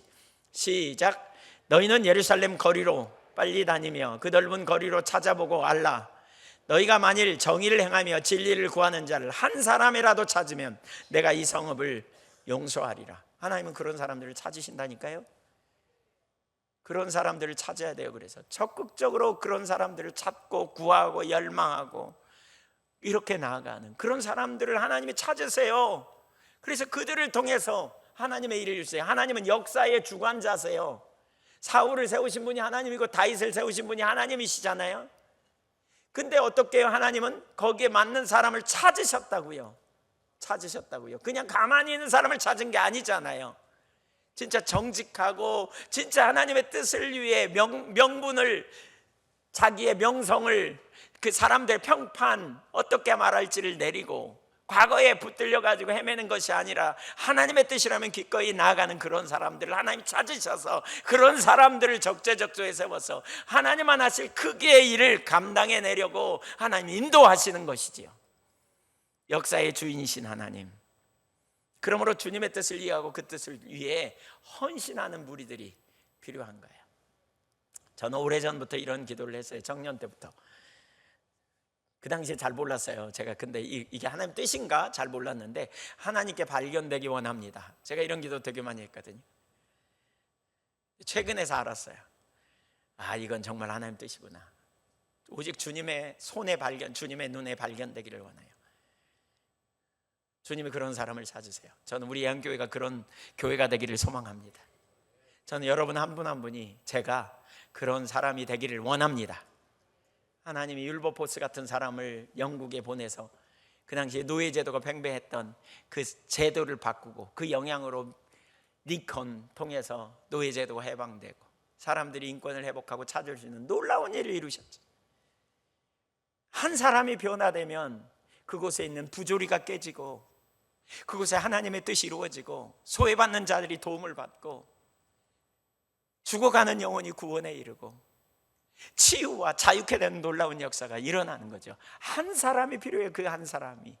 [SPEAKER 1] 시작. 너희는 예루살렘 거리로 빨리 다니며 그 넓은 거리로 찾아보고 알라. 너희가 만일 정의를 행하며 진리를 구하는 자를 한 사람이라도 찾으면 내가 이 성읍을 용서하리라. 하나님은 그런 사람들을 찾으신다니까요. 그런 사람들을 찾아야 돼요. 그래서 적극적으로 그런 사람들을 찾고 구하고 열망하고 이렇게 나아가는 그런 사람들을 하나님이 찾으세요. 그래서 그들을 통해서 하나님의 일을 이루세요. 하나님은 역사의 주관자세요. 사울을 세우신 분이 하나님이고 다윗을 세우신 분이 하나님이시잖아요. 근데 어떻게 해요? 하나님은 거기에 맞는 사람을 찾으셨다고요. 그냥 가만히 있는 사람을 찾은 게 아니잖아요. 진짜 정직하고 진짜 하나님의 뜻을 위해 명분을, 자기의 명성을, 그 사람들의 평판 어떻게 말할지를 내리고 과거에 붙들려 가지고 헤매는 것이 아니라 하나님의 뜻이라면 기꺼이 나아가는 그런 사람들을 하나님 찾으셔서 그런 사람들을 적재적소에 세워서 하나님만 하실 크기의 일을 감당해 내려고 하나님 인도하시는 것이지요. 역사의 주인이신 하나님. 그러므로 주님의 뜻을 이해하고 그 뜻을 위해 헌신하는 무리들이 필요한 거예요. 저는 오래전부터 이런 기도를 했어요. 청년 때부터. 그 당시에 잘 몰랐어요. 제가 근데 이게 하나님 뜻인가 잘 몰랐는데 하나님께 발견되기 원합니다. 제가 이런 기도 되게 많이 했거든요. 최근에서 알았어요. 아, 이건 정말 하나님 뜻이구나. 오직 주님의 손에 발견, 주님의 눈에 발견되기를 원해요. 주님이 그런 사람을 찾으세요. 저는 우리 예언교회가 그런 교회가 되기를 소망합니다. 저는 여러분 한 분 한 분이 제가 그런 사람이 되기를 원합니다. 하나님이 율버포스 같은 사람을 영국에 보내서 그 당시에 노예제도가 팽배했던 그 제도를 바꾸고 그 영향으로 니콘 통해서 노예제도가 해방되고 사람들이 인권을 회복하고 찾을 수 있는 놀라운 일을 이루셨죠. 한 사람이 변화되면 그곳에 있는 부조리가 깨지고 그곳에 하나님의 뜻이 이루어지고 소외받는 자들이 도움을 받고 죽어가는 영혼이 구원에 이르고 치유와 자유케 되는 놀라운 역사가 일어나는 거죠. 한 사람이 필요해요. 그 한 사람이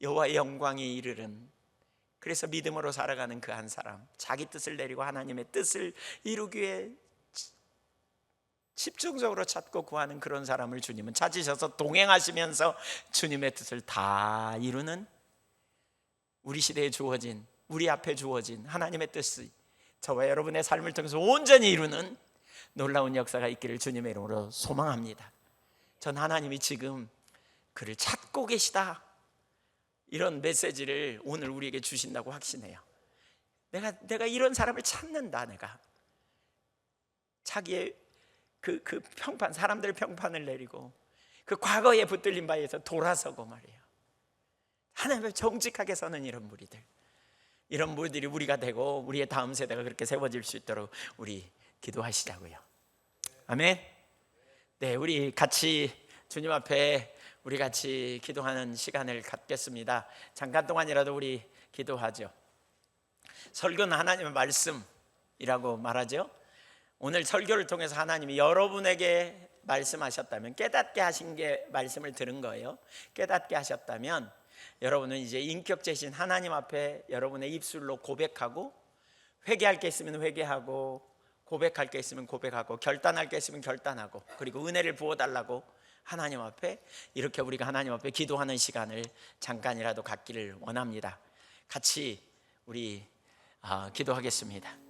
[SPEAKER 1] 여호와의 영광이 이르는, 그래서 믿음으로 살아가는 그 한 사람, 자기 뜻을 내리고 하나님의 뜻을 이루기 위해 집중적으로 찾고 구하는 그런 사람을 주님은 찾으셔서 동행하시면서 주님의 뜻을 다 이루는, 우리 시대에 주어진, 우리 앞에 주어진 하나님의 뜻이 저와 여러분의 삶을 통해서 온전히 이루는 놀라운 역사가 있기를 주님의 이름으로 소망합니다. 전 하나님이 지금 그를 찾고 계시다, 이런 메시지를 오늘 우리에게 주신다고 확신해요. 내가 이런 사람을 찾는다. 내가 자기의 그 평판, 사람들의 평판을 내리고 그 과거에 붙들린 바에서 돌아서고 말이에요. 하나님을 정직하게 서는 이런 무리들이 우리가 되고 우리의 다음 세대가 그렇게 세워질 수 있도록 우리 기도하시자고요. 아멘. 네, 우리 같이 주님 앞에 우리 같이 기도하는 시간을 갖겠습니다. 잠깐 동안이라도 우리 기도하죠. 설교는 하나님의 말씀이라고 말하죠. 오늘 설교를 통해서 하나님이 여러분에게 말씀하셨다면, 깨닫게 하신 게 말씀을 들은 거예요. 깨닫게 하셨다면 여러분은 이제 인격제신 하나님 앞에 여러분의 입술로 고백하고, 회개할 게 있으면 회개하고, 고백할 게 있으면 고백하고, 결단할 게 있으면 결단하고, 그리고 은혜를 부어달라고 하나님 앞에, 이렇게 우리가 하나님 앞에 기도하는 시간을 잠깐이라도 갖기를 원합니다. 같이 우리 기도하겠습니다.